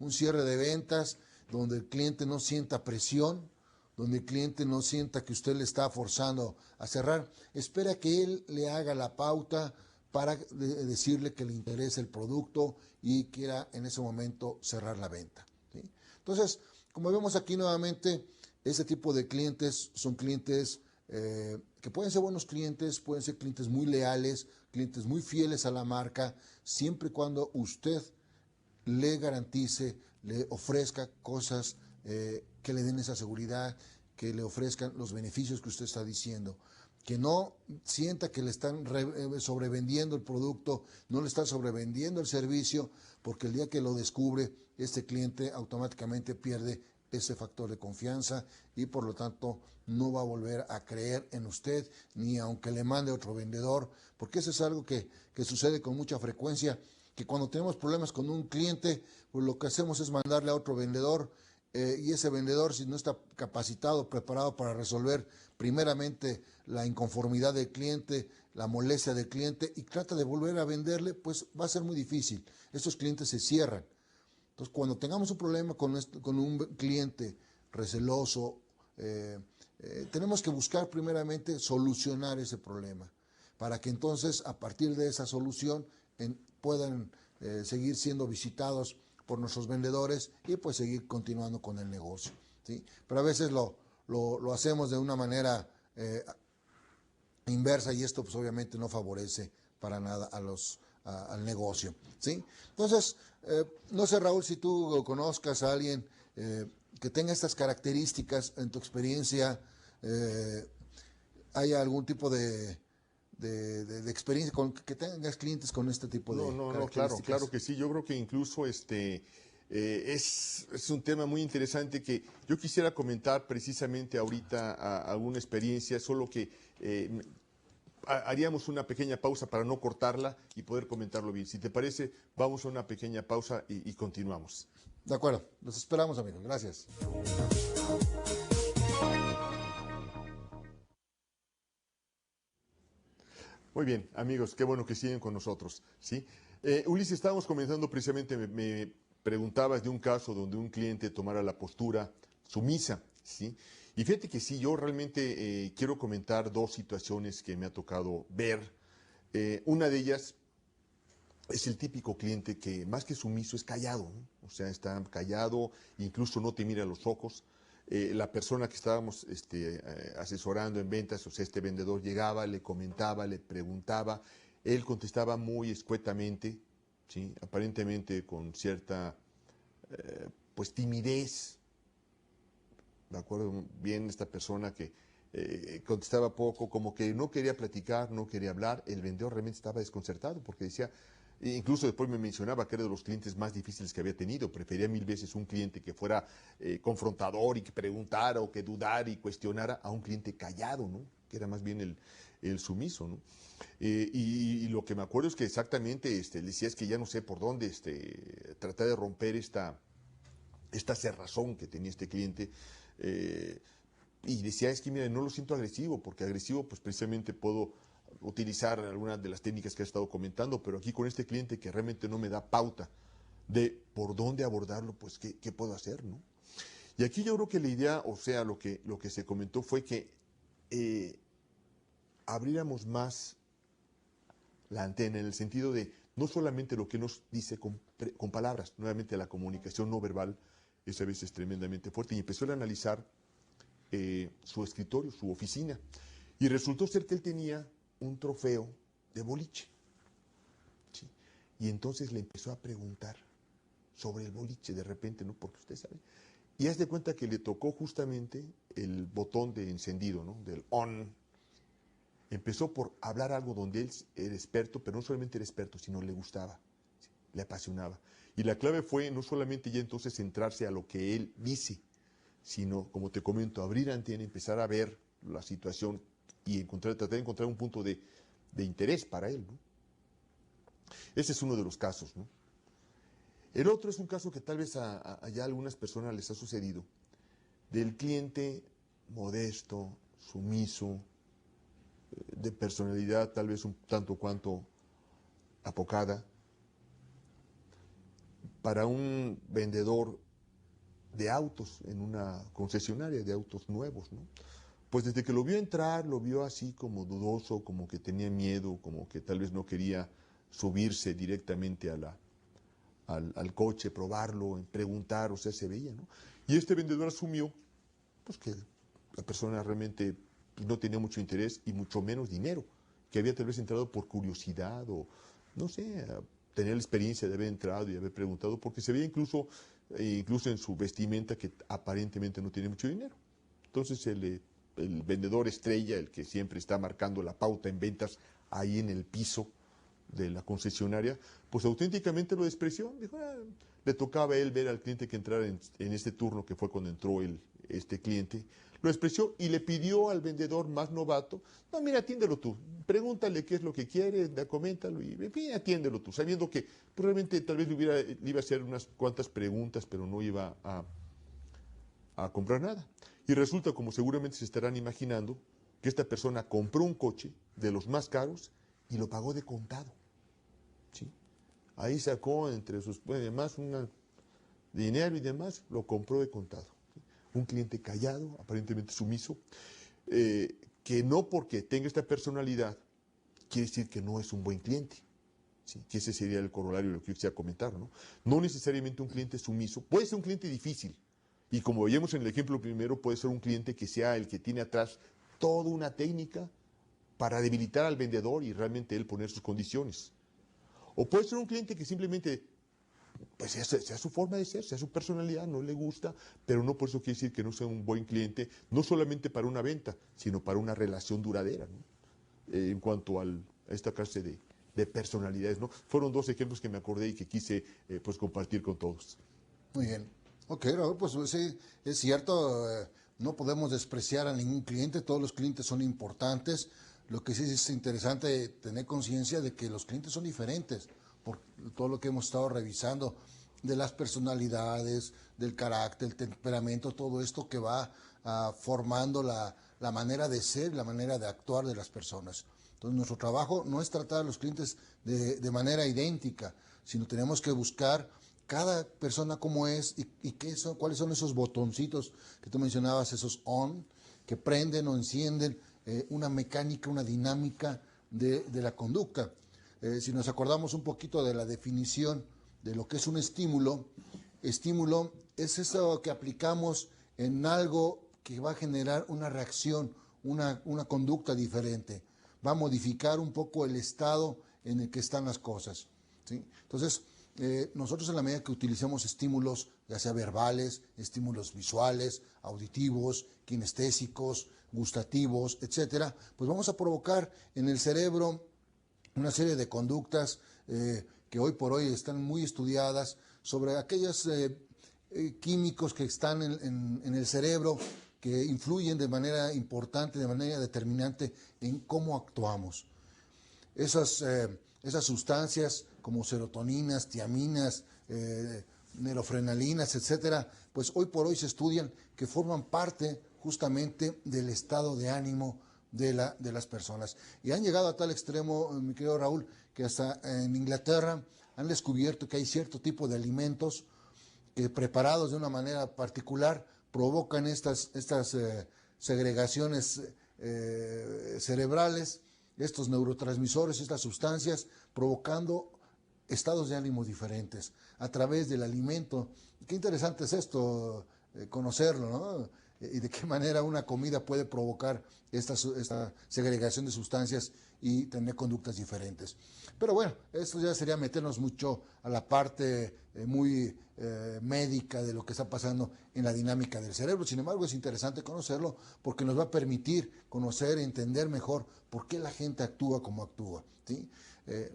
Speaker 1: Un cierre de ventas donde el cliente no sienta presión, donde el cliente no sienta que usted le está forzando a cerrar. Espera que él le haga la pauta para decirle que le interesa el producto y quiera en ese momento cerrar la venta, ¿sí? Entonces, como vemos aquí nuevamente, ese tipo de clientes son clientes que pueden ser buenos clientes, pueden ser clientes muy leales, clientes muy fieles a la marca, siempre y cuando usted le garantice, le ofrezca cosas que le den esa seguridad, que le ofrezcan los beneficios que usted está diciendo, que no sienta que le están sobrevendiendo el producto, no le están sobrevendiendo el servicio, porque el día que lo descubre, este cliente automáticamente pierde ese factor de confianza y por lo tanto no va a volver a creer en usted, ni aunque le mande otro vendedor, porque eso es algo que sucede con mucha frecuencia, que cuando tenemos problemas con un cliente, pues lo que hacemos es mandarle a otro vendedor, y ese vendedor, si no está capacitado, preparado para resolver primeramente la inconformidad del cliente, la molestia del cliente, y trata de volver a venderle, pues va a ser muy difícil. Estos clientes se cierran. Entonces, cuando tengamos un problema con un cliente receloso, tenemos que buscar primeramente solucionar ese problema, para que entonces a partir de esa solución puedan seguir siendo visitados por nuestros vendedores y pues seguir continuando con el negocio, ¿sí? Pero a veces lo hacemos de una manera inversa y esto pues obviamente no favorece para nada al negocio, ¿sí? Entonces, no sé, Raúl, si tú conozcas a alguien que tenga estas características en tu experiencia, ¿hay algún tipo de experiencia con que tengas clientes con este tipo de
Speaker 2: No, claro,
Speaker 1: características?
Speaker 2: claro que sí. Yo creo que incluso es un tema muy interesante que yo quisiera comentar precisamente ahorita alguna experiencia, solo que haríamos una pequeña pausa para no cortarla y poder comentarlo bien. Si te parece, vamos a una pequeña pausa y continuamos.
Speaker 1: De acuerdo, los esperamos, amigos. Gracias.
Speaker 2: Muy bien, amigos, qué bueno que siguen con nosotros, ¿sí? Ulises, estábamos comentando precisamente, me preguntabas de un caso donde un cliente tomara la postura sumisa, ¿sí? Y fíjate que sí, yo realmente quiero comentar dos situaciones que me ha tocado ver. Una de ellas es el típico cliente que más que sumiso es callado, ¿no? O sea, está callado, incluso no te mira a los ojos. La persona que estábamos asesorando en ventas, o sea, este vendedor llegaba, le comentaba, le preguntaba, él contestaba muy escuetamente, ¿sí? Aparentemente con cierta pues timidez. Me acuerdo bien esta persona que contestaba poco, como que no quería platicar, no quería hablar. El vendedor realmente estaba desconcertado porque decía, incluso después me mencionaba que era de los clientes más difíciles que había tenido. Prefería mil veces un cliente que fuera confrontador y que preguntara o que dudara y cuestionara a un cliente callado, ¿no? Que era más bien el sumiso, ¿no? Y lo que me acuerdo es que exactamente le decía es que ya no sé por dónde tratar de romper esta cerrazón que tenía este cliente. Y decía, es que mira, no lo siento agresivo, porque agresivo pues precisamente puedo utilizar algunas de las técnicas que he estado comentando, pero aquí con este cliente que realmente no me da pauta de por dónde abordarlo, pues qué puedo hacer, ¿no? Y aquí yo creo que la idea, o sea, lo que se comentó fue que abriéramos más la antena en el sentido de no solamente lo que nos dice con palabras, nuevamente la comunicación no verbal es a veces tremendamente fuerte, y empezó a analizar su escritorio, su oficina, y resultó ser que él tenía un trofeo de boliche, ¿sí? Y entonces le empezó a preguntar sobre el boliche de repente, ¿no? Porque usted sabe, y haz de cuenta que le tocó justamente el botón de encendido, ¿no? Del on. Empezó por hablar algo donde él era experto, pero no solamente era experto, sino le gustaba, ¿sí? Le apasionaba. Y la clave fue no solamente ya entonces centrarse a lo que él dice, sino, como te comento, abrir antena, empezar a ver la situación y tratar de encontrar un punto de interés para él, ¿no? Ese es uno de los casos, ¿no? El otro es un caso que tal vez a ya algunas personas les ha sucedido, del cliente modesto, sumiso, de personalidad tal vez un tanto cuanto apocada. Para un vendedor de autos en una concesionaria de autos nuevos, ¿no? Pues desde que lo vio entrar, lo vio así como dudoso, como que tenía miedo, como que tal vez no quería subirse directamente al coche, probarlo, preguntar, o sea, se veía, ¿no? Y este vendedor asumió, pues, que la persona realmente pues, no tenía mucho interés y mucho menos dinero, que había tal vez entrado por curiosidad o, no sé, a tener la experiencia de haber entrado y haber preguntado, porque se veía incluso en su vestimenta que aparentemente no tiene mucho dinero. Entonces el vendedor estrella, el que siempre está marcando la pauta en ventas ahí en el piso de la concesionaria, pues auténticamente lo despreció. Dijo, le tocaba a él ver al cliente que entrara en este turno, que fue cuando entró este cliente. Lo despreció y le pidió al vendedor más novato, no, mira, atiéndelo tú, pregúntale qué es lo que quiere, coméntalo y en fin, atiéndelo tú, sabiendo que probablemente tal vez le iba a hacer unas cuantas preguntas, pero no iba a comprar nada. Y resulta, como seguramente se estarán imaginando, que esta persona compró un coche de los más caros y lo pagó de contado. ¿Sí? Ahí sacó entre sus demás un dinero y demás, lo compró de contado. ¿Sí? Un cliente callado, aparentemente sumiso, que no porque tenga esta personalidad quiere decir que no es un buen cliente. ¿Sí? Que ese sería el corolario de lo que yo quisiera comentar, ¿no? No necesariamente un cliente sumiso, puede ser un cliente difícil. Y como veíamos en el ejemplo primero, puede ser un cliente que sea el que tiene atrás toda una técnica para debilitar al vendedor y realmente él poner sus condiciones. O puede ser un cliente que simplemente, pues sea su forma de ser, sea su personalidad, no le gusta, pero no por eso quiere decir que no sea un buen cliente, no solamente para una venta, sino para una relación duradera, ¿no? En cuanto a esta clase de personalidades, ¿no? Fueron dos ejemplos que me acordé y que quise pues compartir con todos.
Speaker 1: Muy bien. Ok, Raúl, pues sí, es cierto, no podemos despreciar a ningún cliente, todos los clientes son importantes. Lo que sí es interesante tener conciencia de que los clientes son diferentes, por todo lo que hemos estado revisando, de las personalidades, del carácter, el temperamento, todo esto que va formando la manera de ser, la manera de actuar de las personas. Entonces, nuestro trabajo no es tratar a los clientes de manera idéntica, sino tenemos que buscar cada persona cómo es y cuáles son esos botoncitos que tú mencionabas, esos on, que prenden o encienden una mecánica, una dinámica de la conducta. Si nos acordamos un poquito de la definición de lo que es un estímulo, estímulo es eso que aplicamos en algo que va a generar una reacción, una conducta diferente, va a modificar un poco el estado en el que están las cosas, ¿sí? Entonces, nosotros en la medida que utilicemos estímulos, ya sea verbales, estímulos visuales, auditivos, kinestésicos, gustativos, etcétera, pues vamos a provocar en el cerebro una serie de conductas que hoy por hoy están muy estudiadas sobre aquellos químicos que están en el cerebro que influyen de manera importante, de manera determinante en cómo actuamos. Esas sustancias como serotoninas, tiaminas, neurofrenalinas, etcétera, pues hoy por hoy se estudian que forman parte justamente del estado de ánimo de las personas. Y han llegado a tal extremo, mi querido Raúl, que hasta en Inglaterra han descubierto que hay cierto tipo de alimentos que preparados de una manera particular provocan estas segregaciones cerebrales, estos neurotransmisores, estas sustancias, provocando estados de ánimo diferentes a través del alimento. Qué interesante es esto, conocerlo, ¿no? Y de qué manera una comida puede provocar esta segregación de sustancias y tener conductas diferentes. Pero bueno, esto ya sería meternos mucho a la parte muy médica de lo que está pasando en la dinámica del cerebro. Sin embargo, es interesante conocerlo porque nos va a permitir conocer, entender mejor por qué la gente actúa como actúa, ¿sí?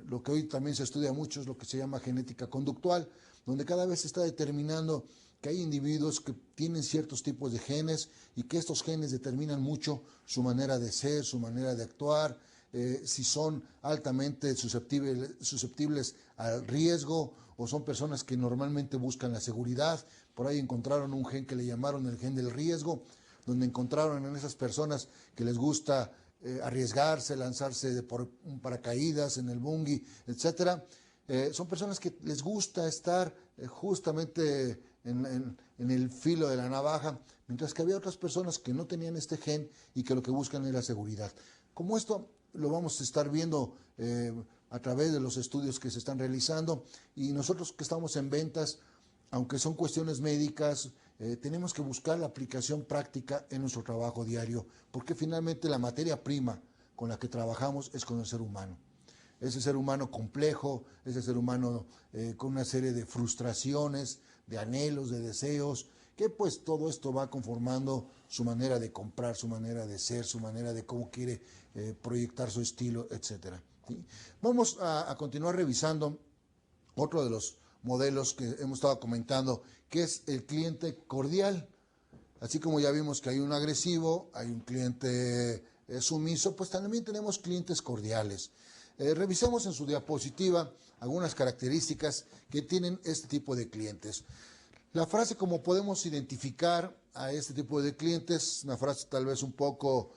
Speaker 1: Lo que hoy también se estudia mucho es lo que se llama genética conductual, donde cada vez se está determinando que hay individuos que tienen ciertos tipos de genes y que estos genes determinan mucho su manera de ser, su manera de actuar, si son altamente susceptibles al riesgo o son personas que normalmente buscan la seguridad. Por ahí encontraron un gen que le llamaron el gen del riesgo, donde encontraron en esas personas que les gusta arriesgarse, lanzarse por un paracaídas en el bungee, etcétera. Son personas que les gusta estar justamente en el filo de la navaja, mientras que había otras personas que no tenían este gen y que lo que buscan era seguridad. Como esto lo vamos a estar viendo a través de los estudios que se están realizando, y nosotros que estamos en ventas, aunque son cuestiones médicas, tenemos que buscar la aplicación práctica en nuestro trabajo diario, porque finalmente la materia prima con la que trabajamos es con el ser humano. Ese ser humano complejo, ese ser humano con una serie de frustraciones, de anhelos, de deseos, que pues todo esto va conformando su manera de comprar, su manera de ser, su manera de cómo quiere proyectar su estilo, etcétera. ¿Sí? Vamos a continuar revisando otro de los modelos que hemos estado comentando, que es el cliente cordial. Así como ya vimos que hay un agresivo, hay un cliente sumiso, pues también tenemos clientes cordiales. Revisemos en su diapositiva algunas características que tienen este tipo de clientes. La frase como podemos identificar a este tipo de clientes, una frase tal vez un poco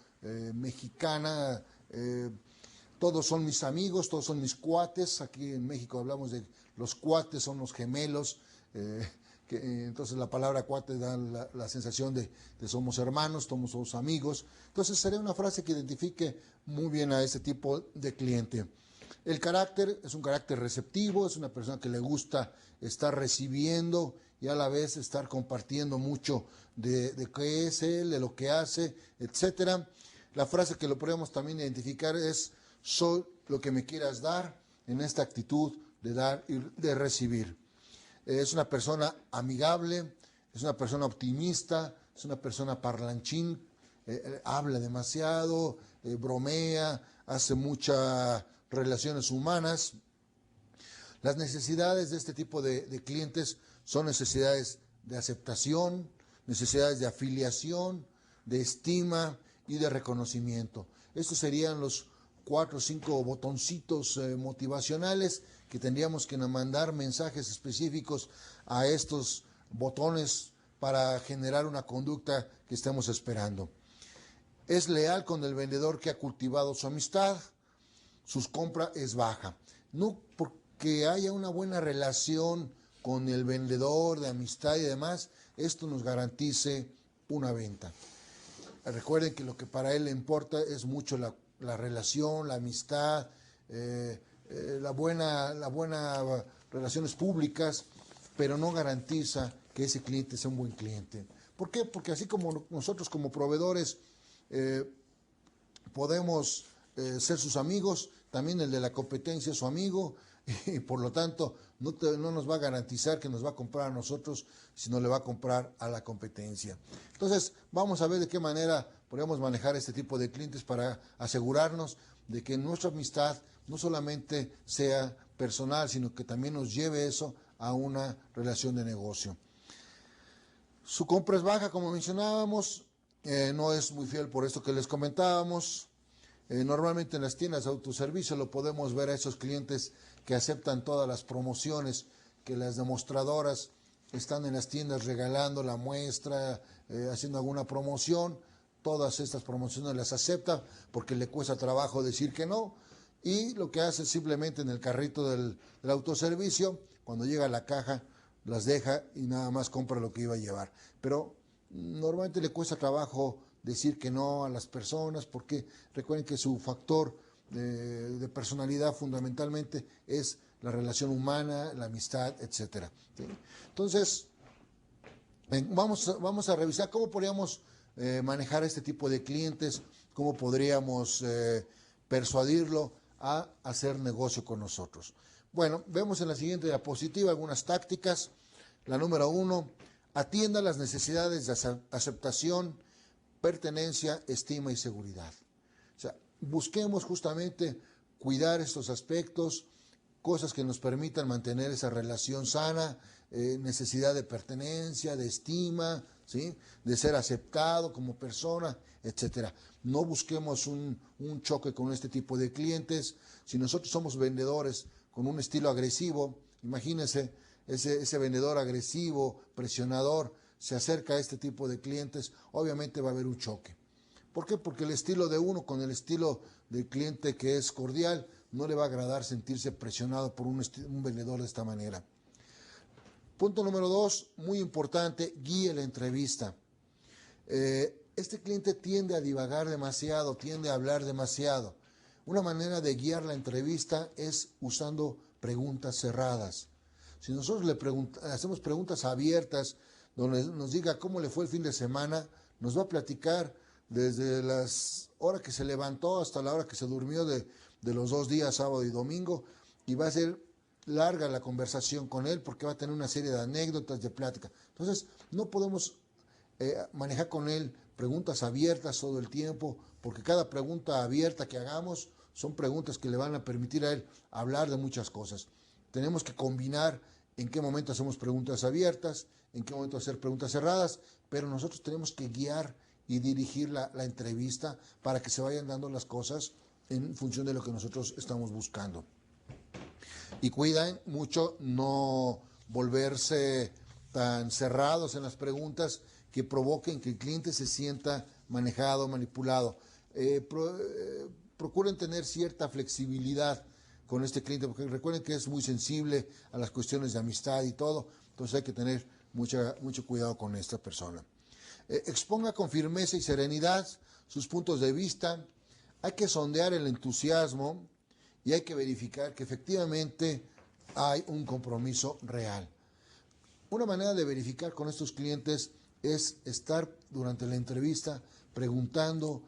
Speaker 1: mexicana, todos son mis amigos, todos son mis cuates. Aquí en México hablamos de los cuates, son los gemelos, entonces la palabra cuate da la sensación de somos hermanos, somos amigos. Entonces sería una frase que identifique muy bien a ese tipo de cliente. El carácter es un carácter receptivo, es una persona que le gusta estar recibiendo y a la vez estar compartiendo mucho de qué es él, de lo que hace, etcétera. La frase que lo podemos también identificar es: soy lo que me quieras dar, en esta actitud de dar y de recibir. Es una persona amigable, es una persona optimista, es una persona parlanchín, habla demasiado, bromea, hace muchas relaciones humanas. Las necesidades de este tipo de clientes son necesidades de aceptación, necesidades de afiliación, de estima y de reconocimiento. Estos serían los 4 o 5 botoncitos motivacionales que tendríamos que mandar mensajes específicos a estos botones para generar una conducta que estemos esperando. Es leal con el vendedor que ha cultivado su amistad, su compra es baja. No porque haya una buena relación con el vendedor de amistad y demás, esto nos garantice una venta. Recuerden que lo que para él le importa es mucho la relación, la amistad, las buenas relaciones públicas, pero no garantiza que ese cliente sea un buen cliente. ¿Por qué? Porque así como nosotros como proveedores podemos ser sus amigos, también el de la competencia es su amigo, y por lo tanto no nos va a garantizar que nos va a comprar a nosotros, sino le va a comprar a la competencia. Entonces vamos a ver de qué manera podemos manejar este tipo de clientes para asegurarnos de que nuestra amistad no solamente sea personal, sino que también nos lleve eso a una relación de negocio. Su compra es baja, como mencionábamos, no es muy fiel por esto que les comentábamos. Normalmente en las tiendas de autoservicio lo podemos ver a esos clientes que aceptan todas las promociones, que las demostradoras están en las tiendas regalando la muestra, haciendo alguna promoción. Todas estas promociones las acepta porque le cuesta trabajo decir que no, y lo que hace simplemente en el carrito del autoservicio, cuando llega a la caja, las deja y nada más compra lo que iba a llevar. Pero normalmente le cuesta trabajo decir que no a las personas, porque recuerden que su factor de personalidad fundamentalmente es la relación humana, la amistad, etcétera. ¿Sí? Entonces, vamos a revisar cómo podríamos manejar este tipo de clientes, cómo podríamos persuadirlo a hacer negocio con nosotros. Bueno, vemos en la siguiente diapositiva algunas tácticas. La número 1, atienda las necesidades de aceptación, pertenencia, estima y seguridad. O sea, busquemos justamente cuidar estos aspectos, cosas que nos permitan mantener esa relación sana, necesidad de pertenencia, de estima, ¿sí? De ser aceptado como persona, etcétera. No busquemos un choque con este tipo de clientes. Si nosotros somos vendedores con un estilo agresivo, imagínense ese vendedor agresivo, presionador, se acerca a este tipo de clientes, obviamente va a haber un choque. ¿Por qué? Porque el estilo de uno con el estilo del cliente que es cordial no le va a agradar sentirse presionado por un vendedor de esta manera. Punto número 2, muy importante, guíe la entrevista. Este cliente tiende a divagar demasiado, tiende a hablar demasiado. Una manera de guiar la entrevista es usando preguntas cerradas. Si nosotros hacemos preguntas abiertas, donde nos diga cómo le fue el fin de semana, nos va a platicar desde las horas que se levantó hasta la hora que se durmió de los 2 días, sábado y domingo, y va a ser larga la conversación con él porque va a tener una serie de anécdotas, de plática. Entonces, no podemos manejar con él preguntas abiertas todo el tiempo, porque cada pregunta abierta que hagamos son preguntas que le van a permitir a él hablar de muchas cosas. Tenemos que combinar en qué momento hacemos preguntas abiertas, en qué momento hacer preguntas cerradas, pero nosotros tenemos que guiar y dirigir la entrevista para que se vayan dando las cosas en función de lo que nosotros estamos buscando. Y cuiden mucho no volverse tan cerrados en las preguntas que provoquen que el cliente se sienta manejado, manipulado. Procuren tener cierta flexibilidad con este cliente, porque recuerden que es muy sensible a las cuestiones de amistad y todo, entonces hay que tener mucho cuidado con esta persona. Exponga con firmeza y serenidad sus puntos de vista, hay que sondear el entusiasmo y hay que verificar que efectivamente hay un compromiso real. Una manera de verificar con estos clientes es estar durante la entrevista preguntando,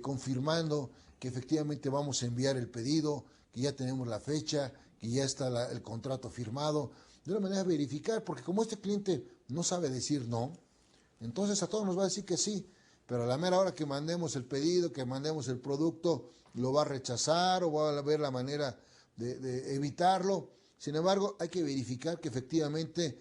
Speaker 1: confirmando que efectivamente vamos a enviar el pedido, que ya tenemos la fecha, que ya está el contrato firmado. De una manera de verificar, porque como este cliente no sabe decir no, entonces a todos nos va a decir que sí, pero a la mera hora que mandemos el pedido, que mandemos el producto, lo va a rechazar o va a ver la manera de evitarlo. Sin embargo, hay que verificar que efectivamente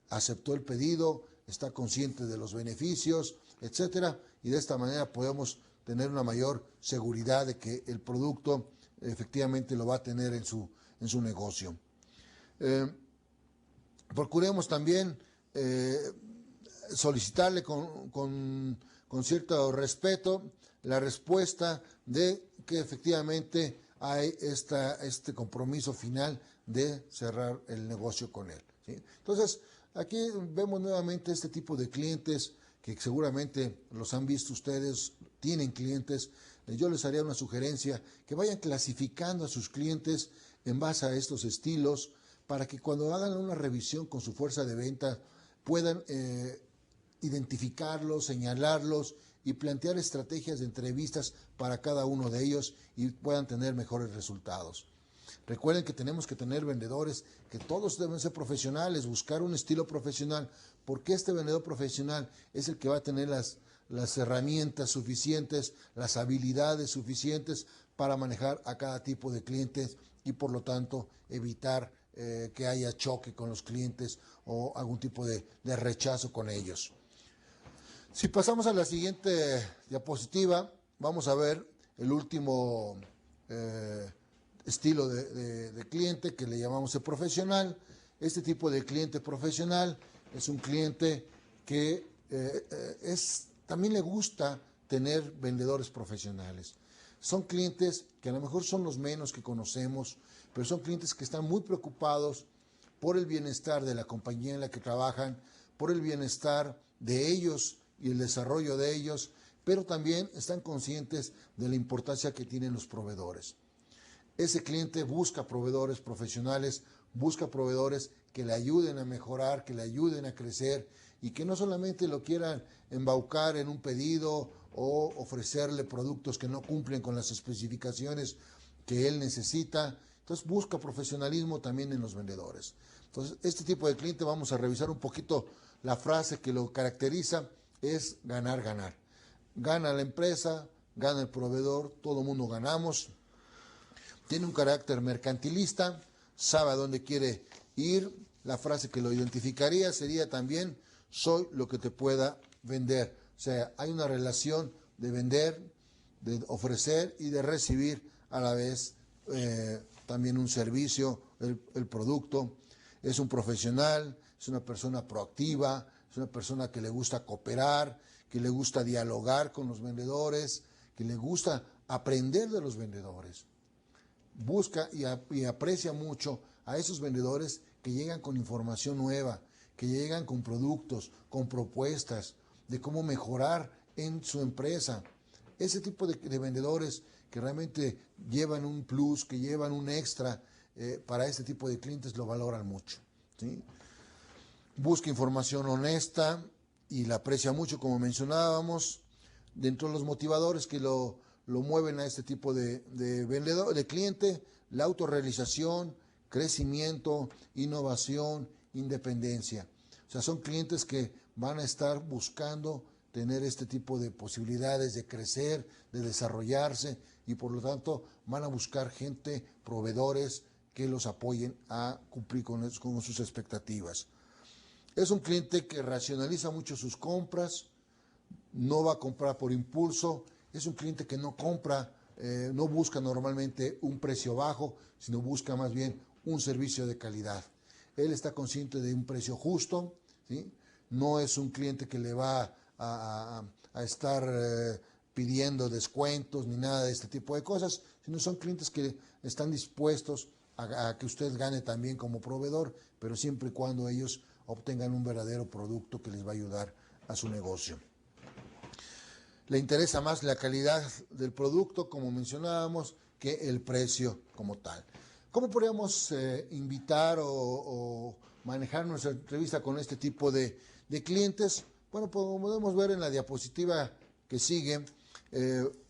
Speaker 1: aceptó el pedido, está consciente de los beneficios, etcétera, y de esta manera podemos tener una mayor seguridad de que el producto efectivamente lo va a tener en su negocio. Procuremos también solicitarle con cierto respeto la respuesta de que efectivamente hay este compromiso final de cerrar el negocio con él, ¿sí? Entonces, aquí vemos nuevamente este tipo de clientes que seguramente los han visto ustedes, tienen clientes. Yo les haría una sugerencia, que vayan clasificando a sus clientes en base a estos estilos, para que cuando hagan una revisión con su fuerza de venta puedan identificarlos, señalarlos y plantear estrategias de entrevistas para cada uno de ellos y puedan tener mejores resultados. Recuerden que tenemos que tener vendedores, que todos deben ser profesionales, buscar un estilo profesional, porque este vendedor profesional es el que va a tener las herramientas suficientes, las habilidades suficientes para manejar a cada tipo de clientes y por lo tanto evitar que haya choque con los clientes o algún tipo de rechazo con ellos. Si pasamos a la siguiente diapositiva, vamos a ver el último estilo de cliente que le llamamos el profesional. Este tipo de cliente profesional es un cliente que también le gusta tener vendedores profesionales. Son clientes que a lo mejor son los menos que conocemos, pero son clientes que están muy preocupados por el bienestar de la compañía en la que trabajan, por el bienestar de ellos y el desarrollo de ellos, pero también están conscientes de la importancia que tienen los proveedores. Ese cliente busca proveedores profesionales, busca proveedores que le ayuden a mejorar, que le ayuden a crecer y que no solamente lo quieran embaucar en un pedido o ofrecerle productos que no cumplen con las especificaciones que él necesita. Entonces busca profesionalismo también en los vendedores. Entonces este tipo de cliente, vamos a revisar un poquito la frase que lo caracteriza, es ganar, ganar. Gana la empresa, gana el proveedor, todo el mundo ganamos. Tiene un carácter mercantilista, sabe a dónde quiere ir. La frase que lo identificaría sería también, soy lo que te pueda vender. O sea, hay una relación de vender, de ofrecer y de recibir a la vez también un servicio, el producto. Es un profesional, es una persona proactiva, es una persona que le gusta cooperar, que le gusta dialogar con los vendedores, que le gusta aprender de los vendedores. Busca y aprecia mucho a esos vendedores que llegan con información nueva, que llegan con productos, con propuestas de cómo mejorar en su empresa. Ese tipo de vendedores que realmente llevan un plus, que llevan un extra para este tipo de clientes lo valoran mucho, ¿sí? Busca información honesta y la aprecia mucho, como mencionábamos. Dentro de los motivadores que lo mueven a este tipo de vendedor, de cliente, la autorrealización, crecimiento, innovación, independencia. O sea, son clientes que van a estar buscando tener este tipo de posibilidades de crecer, de desarrollarse y por lo tanto van a buscar gente, proveedores que los apoyen a cumplir con sus expectativas. Es un cliente que racionaliza mucho sus compras, no va a comprar por impulso, es un cliente que no compra, no busca normalmente un precio bajo, sino busca más bien un servicio de calidad. Él está consciente de un precio justo, ¿sí? No es un cliente que le va a estar pidiendo descuentos ni nada de este tipo de cosas, sino son clientes que están dispuestos a que usted gane también como proveedor, pero siempre y cuando ellos obtengan un verdadero producto que les va a ayudar a su negocio. Le interesa más la calidad del producto, como mencionábamos, que el precio como tal. ¿Cómo podríamos invitar o manejar nuestra entrevista con este tipo de clientes? Bueno, podemos ver en la diapositiva que sigue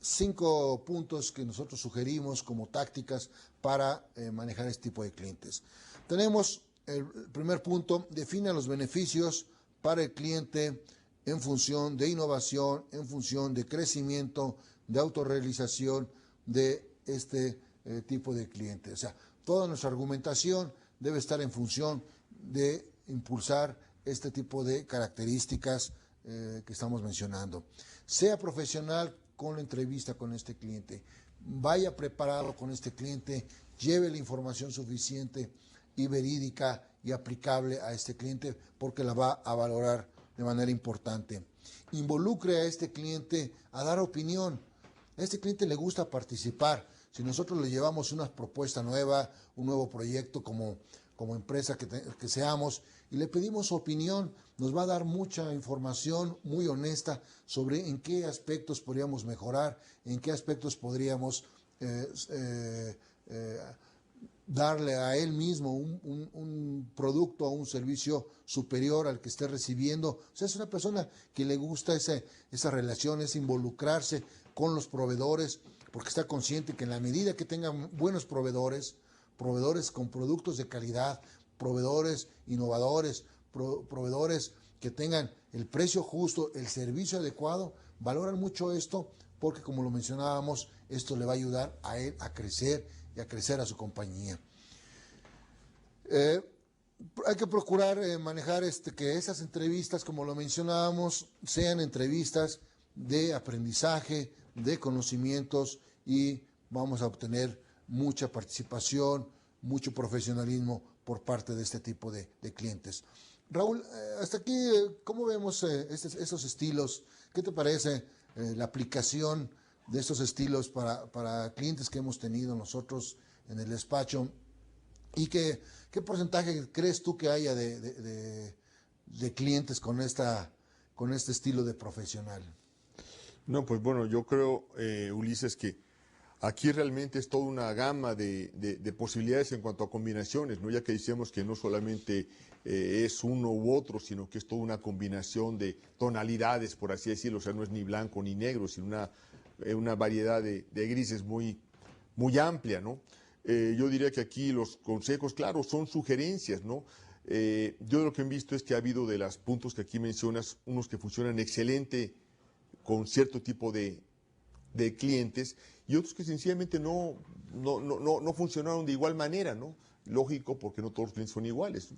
Speaker 1: 5 puntos que nosotros sugerimos como tácticas para manejar este tipo de clientes. Tenemos el primer punto: define los beneficios para el cliente en función de innovación, en función de crecimiento, de autorrealización de este tipo de cliente. O sea, toda nuestra argumentación debe estar en función de impulsar este tipo de características que estamos mencionando. Sea profesional con la entrevista con este cliente, vaya preparado con este cliente, lleve la información suficiente y verídica y aplicable a este cliente porque la va a valorar de manera importante. Involucre a este cliente a dar opinión. A este cliente le gusta participar. Si nosotros le llevamos una propuesta nueva, un nuevo proyecto como empresa que seamos, y le pedimos su opinión, nos va a dar mucha información muy honesta sobre en qué aspectos podríamos mejorar, en qué aspectos podríamos darle a él mismo un producto o un servicio superior al que esté recibiendo. O sea, es una persona que le gusta esa relación, es involucrarse con los proveedores, porque está consciente que en la medida que tengan buenos proveedores con productos de calidad, proveedores innovadores, proveedores que tengan el precio justo, el servicio adecuado, valoran mucho esto porque, como lo mencionábamos, esto le va a ayudar a él a crecer y a crecer a su compañía. Hay que procurar manejar que esas entrevistas, como lo mencionábamos, sean entrevistas de aprendizaje, de conocimientos, y vamos a obtener mucha participación, mucho profesionalismo por parte de este tipo de clientes. Raúl, hasta aquí, ¿cómo vemos esos estilos? ¿Qué te parece la aplicación de estos estilos para clientes que hemos tenido nosotros en el despacho? ¿Y qué porcentaje crees tú que haya de clientes con este estilo de profesional?
Speaker 2: No, pues bueno, yo creo, Ulises, que aquí realmente es toda una gama de posibilidades en cuanto a combinaciones, ¿no? Ya que decíamos que no solamente es uno u otro, sino que es toda una combinación de tonalidades, por así decirlo. O sea, no es ni blanco ni negro, sino una variedad de grises muy, muy amplia, ¿no? Yo diría que aquí los consejos, claro, son sugerencias, ¿no? Yo lo que he visto es que ha habido de los puntos que aquí mencionas, unos que funcionan excelente con cierto tipo de clientes y otros que sencillamente no funcionaron de igual manera, ¿no? Lógico, porque no todos los clientes son iguales.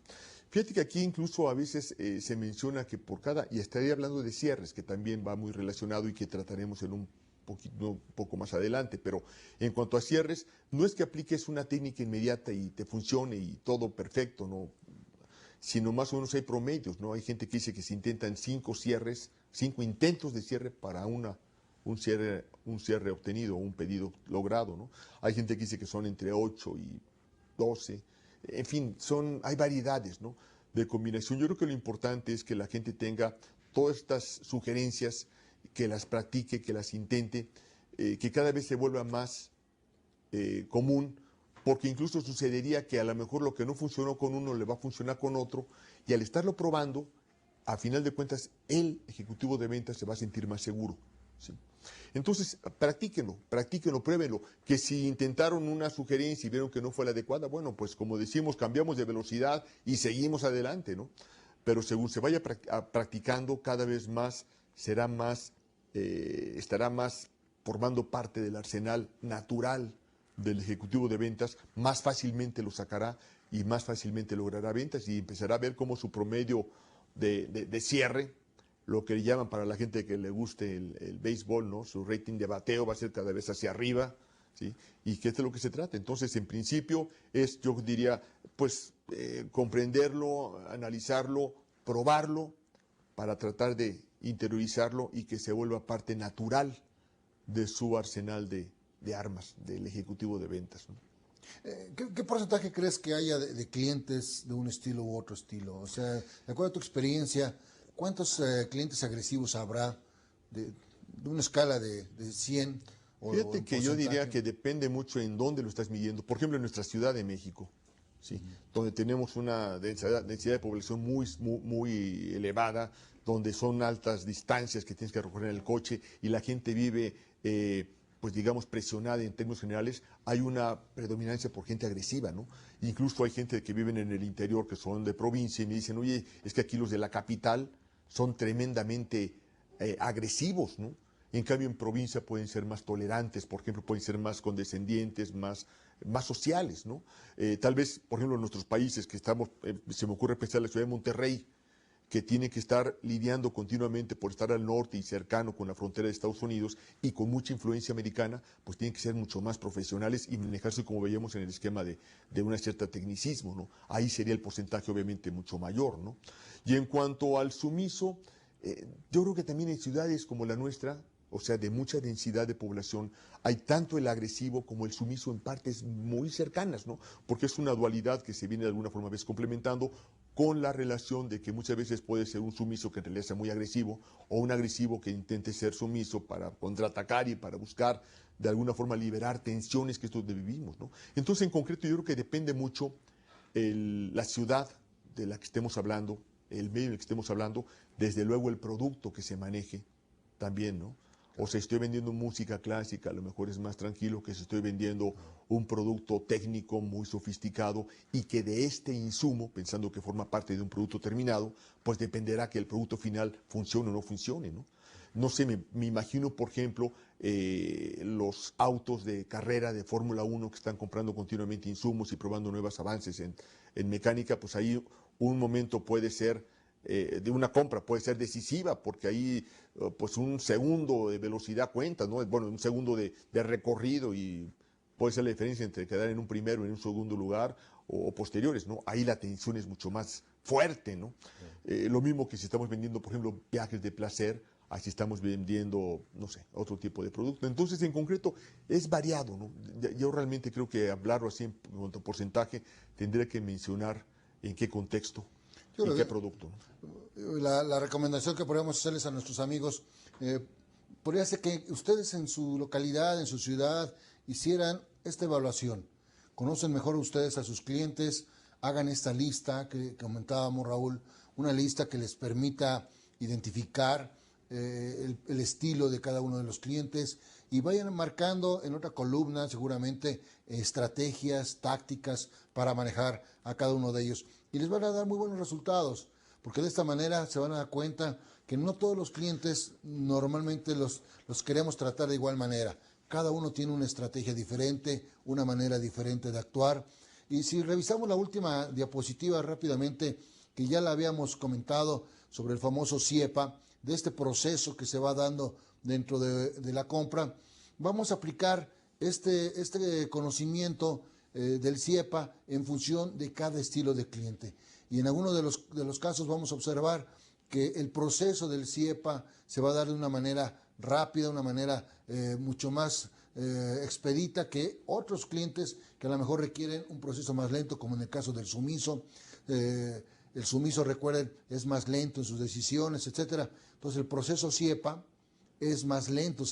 Speaker 2: Fíjate que aquí incluso a veces se menciona que por cada, y estaría hablando de cierres, que también va muy relacionado y que trataremos en un poco más adelante, pero en cuanto a cierres, no es que apliques una técnica inmediata y te funcione y todo perfecto, ¿no? Sino más o menos hay promedios, ¿no? Hay gente que dice que se intentan 5 cierres, 5 intentos de cierre para un cierre obtenido, un pedido logrado, ¿no? Hay gente que dice que son entre 8 y 12, en fin, hay variedades, ¿no? de combinación. Yo creo que lo importante es que la gente tenga todas estas sugerencias, que las practique, que las intente, que cada vez se vuelva más común, porque incluso sucedería que a lo mejor lo que no funcionó con uno le va a funcionar con otro, y al estarlo probando, a final de cuentas, el ejecutivo de ventas se va a sentir más seguro. ¿Sí? Entonces, practíquenlo, pruébenlo, que si intentaron una sugerencia y vieron que no fue la adecuada, bueno, pues como decimos, cambiamos de velocidad y seguimos adelante, ¿no? Pero según se vaya practicando, cada vez más será más, estará más formando parte del arsenal natural del ejecutivo de ventas, más fácilmente lo sacará y más fácilmente logrará ventas y empezará a ver cómo su promedio de cierre, lo que le llaman para la gente que le guste el béisbol, ¿no? Su rating de bateo va a ser cada vez hacia arriba, ¿sí? Y que es de lo que se trata. Entonces, en principio, es, yo diría, pues, comprenderlo, analizarlo, probarlo, para tratar de interiorizarlo y que se vuelva parte natural de su arsenal de armas del ejecutivo de ventas, ¿no?
Speaker 1: ¿Qué porcentaje crees que haya de clientes de un estilo u otro estilo? O sea, de acuerdo a tu experiencia, ¿cuántos clientes agresivos habrá de una escala de 100 o
Speaker 2: Fíjate
Speaker 1: en
Speaker 2: que yo diría
Speaker 1: porcentaje?
Speaker 2: que depende mucho en dónde lo estás midiendo. Por ejemplo, en nuestra Ciudad de México, ¿sí? Donde tenemos una densidad de población muy elevada, donde son altas distancias que tienes que recorrer en el coche y la gente vive, pues digamos, presionada en términos generales, hay una predominancia por gente agresiva, ¿no? Incluso hay gente que viven en el interior, que son de provincia, y me dicen, oye, es que aquí los de la capital son tremendamente agresivos, ¿no? En cambio, en provincia pueden ser más tolerantes, por ejemplo, pueden ser más condescendientes, más sociales, ¿no? Tal vez, por ejemplo, en nuestros países que estamos, se me ocurre pensar en la ciudad de Monterrey, que tiene que estar lidiando continuamente por estar al norte y cercano con la frontera de Estados Unidos y con mucha influencia americana, pues tienen que ser mucho más profesionales y manejarse como veíamos en el esquema de una cierta tecnicismo, ¿no? Ahí sería el porcentaje obviamente mucho mayor, ¿no? Y en cuanto al sumiso, yo creo que también en ciudades como la nuestra, o sea, de mucha densidad de población, hay tanto el agresivo como el sumiso en partes muy cercanas, ¿no? Porque es una dualidad que se viene de alguna forma a veces complementando con la relación de que muchas veces puede ser un sumiso que en realidad sea muy agresivo o un agresivo que intente ser sumiso para contraatacar y para buscar de alguna forma liberar tensiones que es donde vivimos, ¿no? Entonces, en concreto, yo creo que depende mucho la ciudad de la que estemos hablando, el medio en el que estemos hablando, desde luego el producto que se maneje también, ¿no? O si estoy vendiendo música clásica, a lo mejor es más tranquilo que si estoy vendiendo un producto técnico muy sofisticado y que de este insumo, pensando que forma parte de un producto terminado, pues dependerá que el producto final funcione o no funcione, ¿no? No sé, me imagino, por ejemplo, los autos de carrera de Fórmula 1 que están comprando continuamente insumos y probando nuevos avances en mecánica, pues ahí un momento puede ser de una compra puede ser decisiva, porque ahí pues un segundo de velocidad cuenta, ¿no? Bueno, un segundo de recorrido y puede ser la diferencia entre quedar en un primero y en un segundo lugar o posteriores, ¿no? Ahí la tensión es mucho más fuerte, ¿no? Lo mismo que si estamos vendiendo, por ejemplo, viajes de placer, así estamos vendiendo, no sé, otro tipo de producto. Entonces, en concreto, es variado, ¿no? Yo realmente creo que hablarlo así en cuanto a porcentaje, tendría que mencionar en qué contexto
Speaker 1: Yo
Speaker 2: y
Speaker 1: creo
Speaker 2: qué
Speaker 1: que
Speaker 2: producto, ¿no?
Speaker 1: la recomendación que podríamos hacerles a nuestros amigos, podría ser que ustedes en su localidad, en su ciudad, hicieran esta evaluación. Conocen mejor ustedes a sus clientes, hagan esta lista que comentábamos, Raúl, una lista que les permita identificar el estilo de cada uno de los clientes y vayan marcando en otra columna seguramente estrategias, tácticas para manejar a cada uno de ellos. Y les van a dar muy buenos resultados, porque de esta manera se van a dar cuenta que no todos los clientes normalmente los queremos tratar de igual manera. Cada uno tiene una estrategia diferente, una manera diferente de actuar. Y si revisamos la última diapositiva rápidamente, que ya la habíamos comentado sobre el famoso CIEPA, de este proceso que se va dando dentro de la compra, vamos a aplicar este conocimiento del CIEPA en función de cada estilo de cliente. Y en algunos de los casos vamos a observar que el proceso del CIEPA se va a dar de una manera rápida, una manera mucho más expedita que otros clientes que a lo mejor requieren un proceso más lento, como en el caso del sumiso. el sumiso, recuerden, es más lento en sus decisiones, etcétera. Entonces el proceso SIEPA es más lento,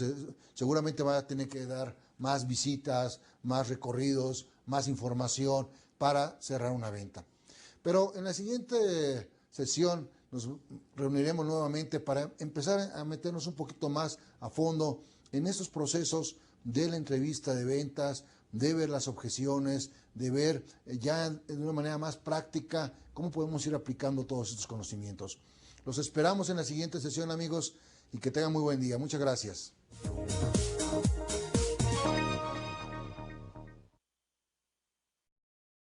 Speaker 1: seguramente va a tener que dar más visitas, más recorridos, más información para cerrar una venta. Pero en la siguiente sesión nos reuniremos nuevamente para empezar a meternos un poquito más a fondo en estos procesos de la entrevista de ventas, de ver las objeciones, de ver ya de una manera más práctica cómo podemos ir aplicando todos estos conocimientos. Los esperamos en la siguiente sesión, amigos, y que tengan muy buen día. Muchas gracias.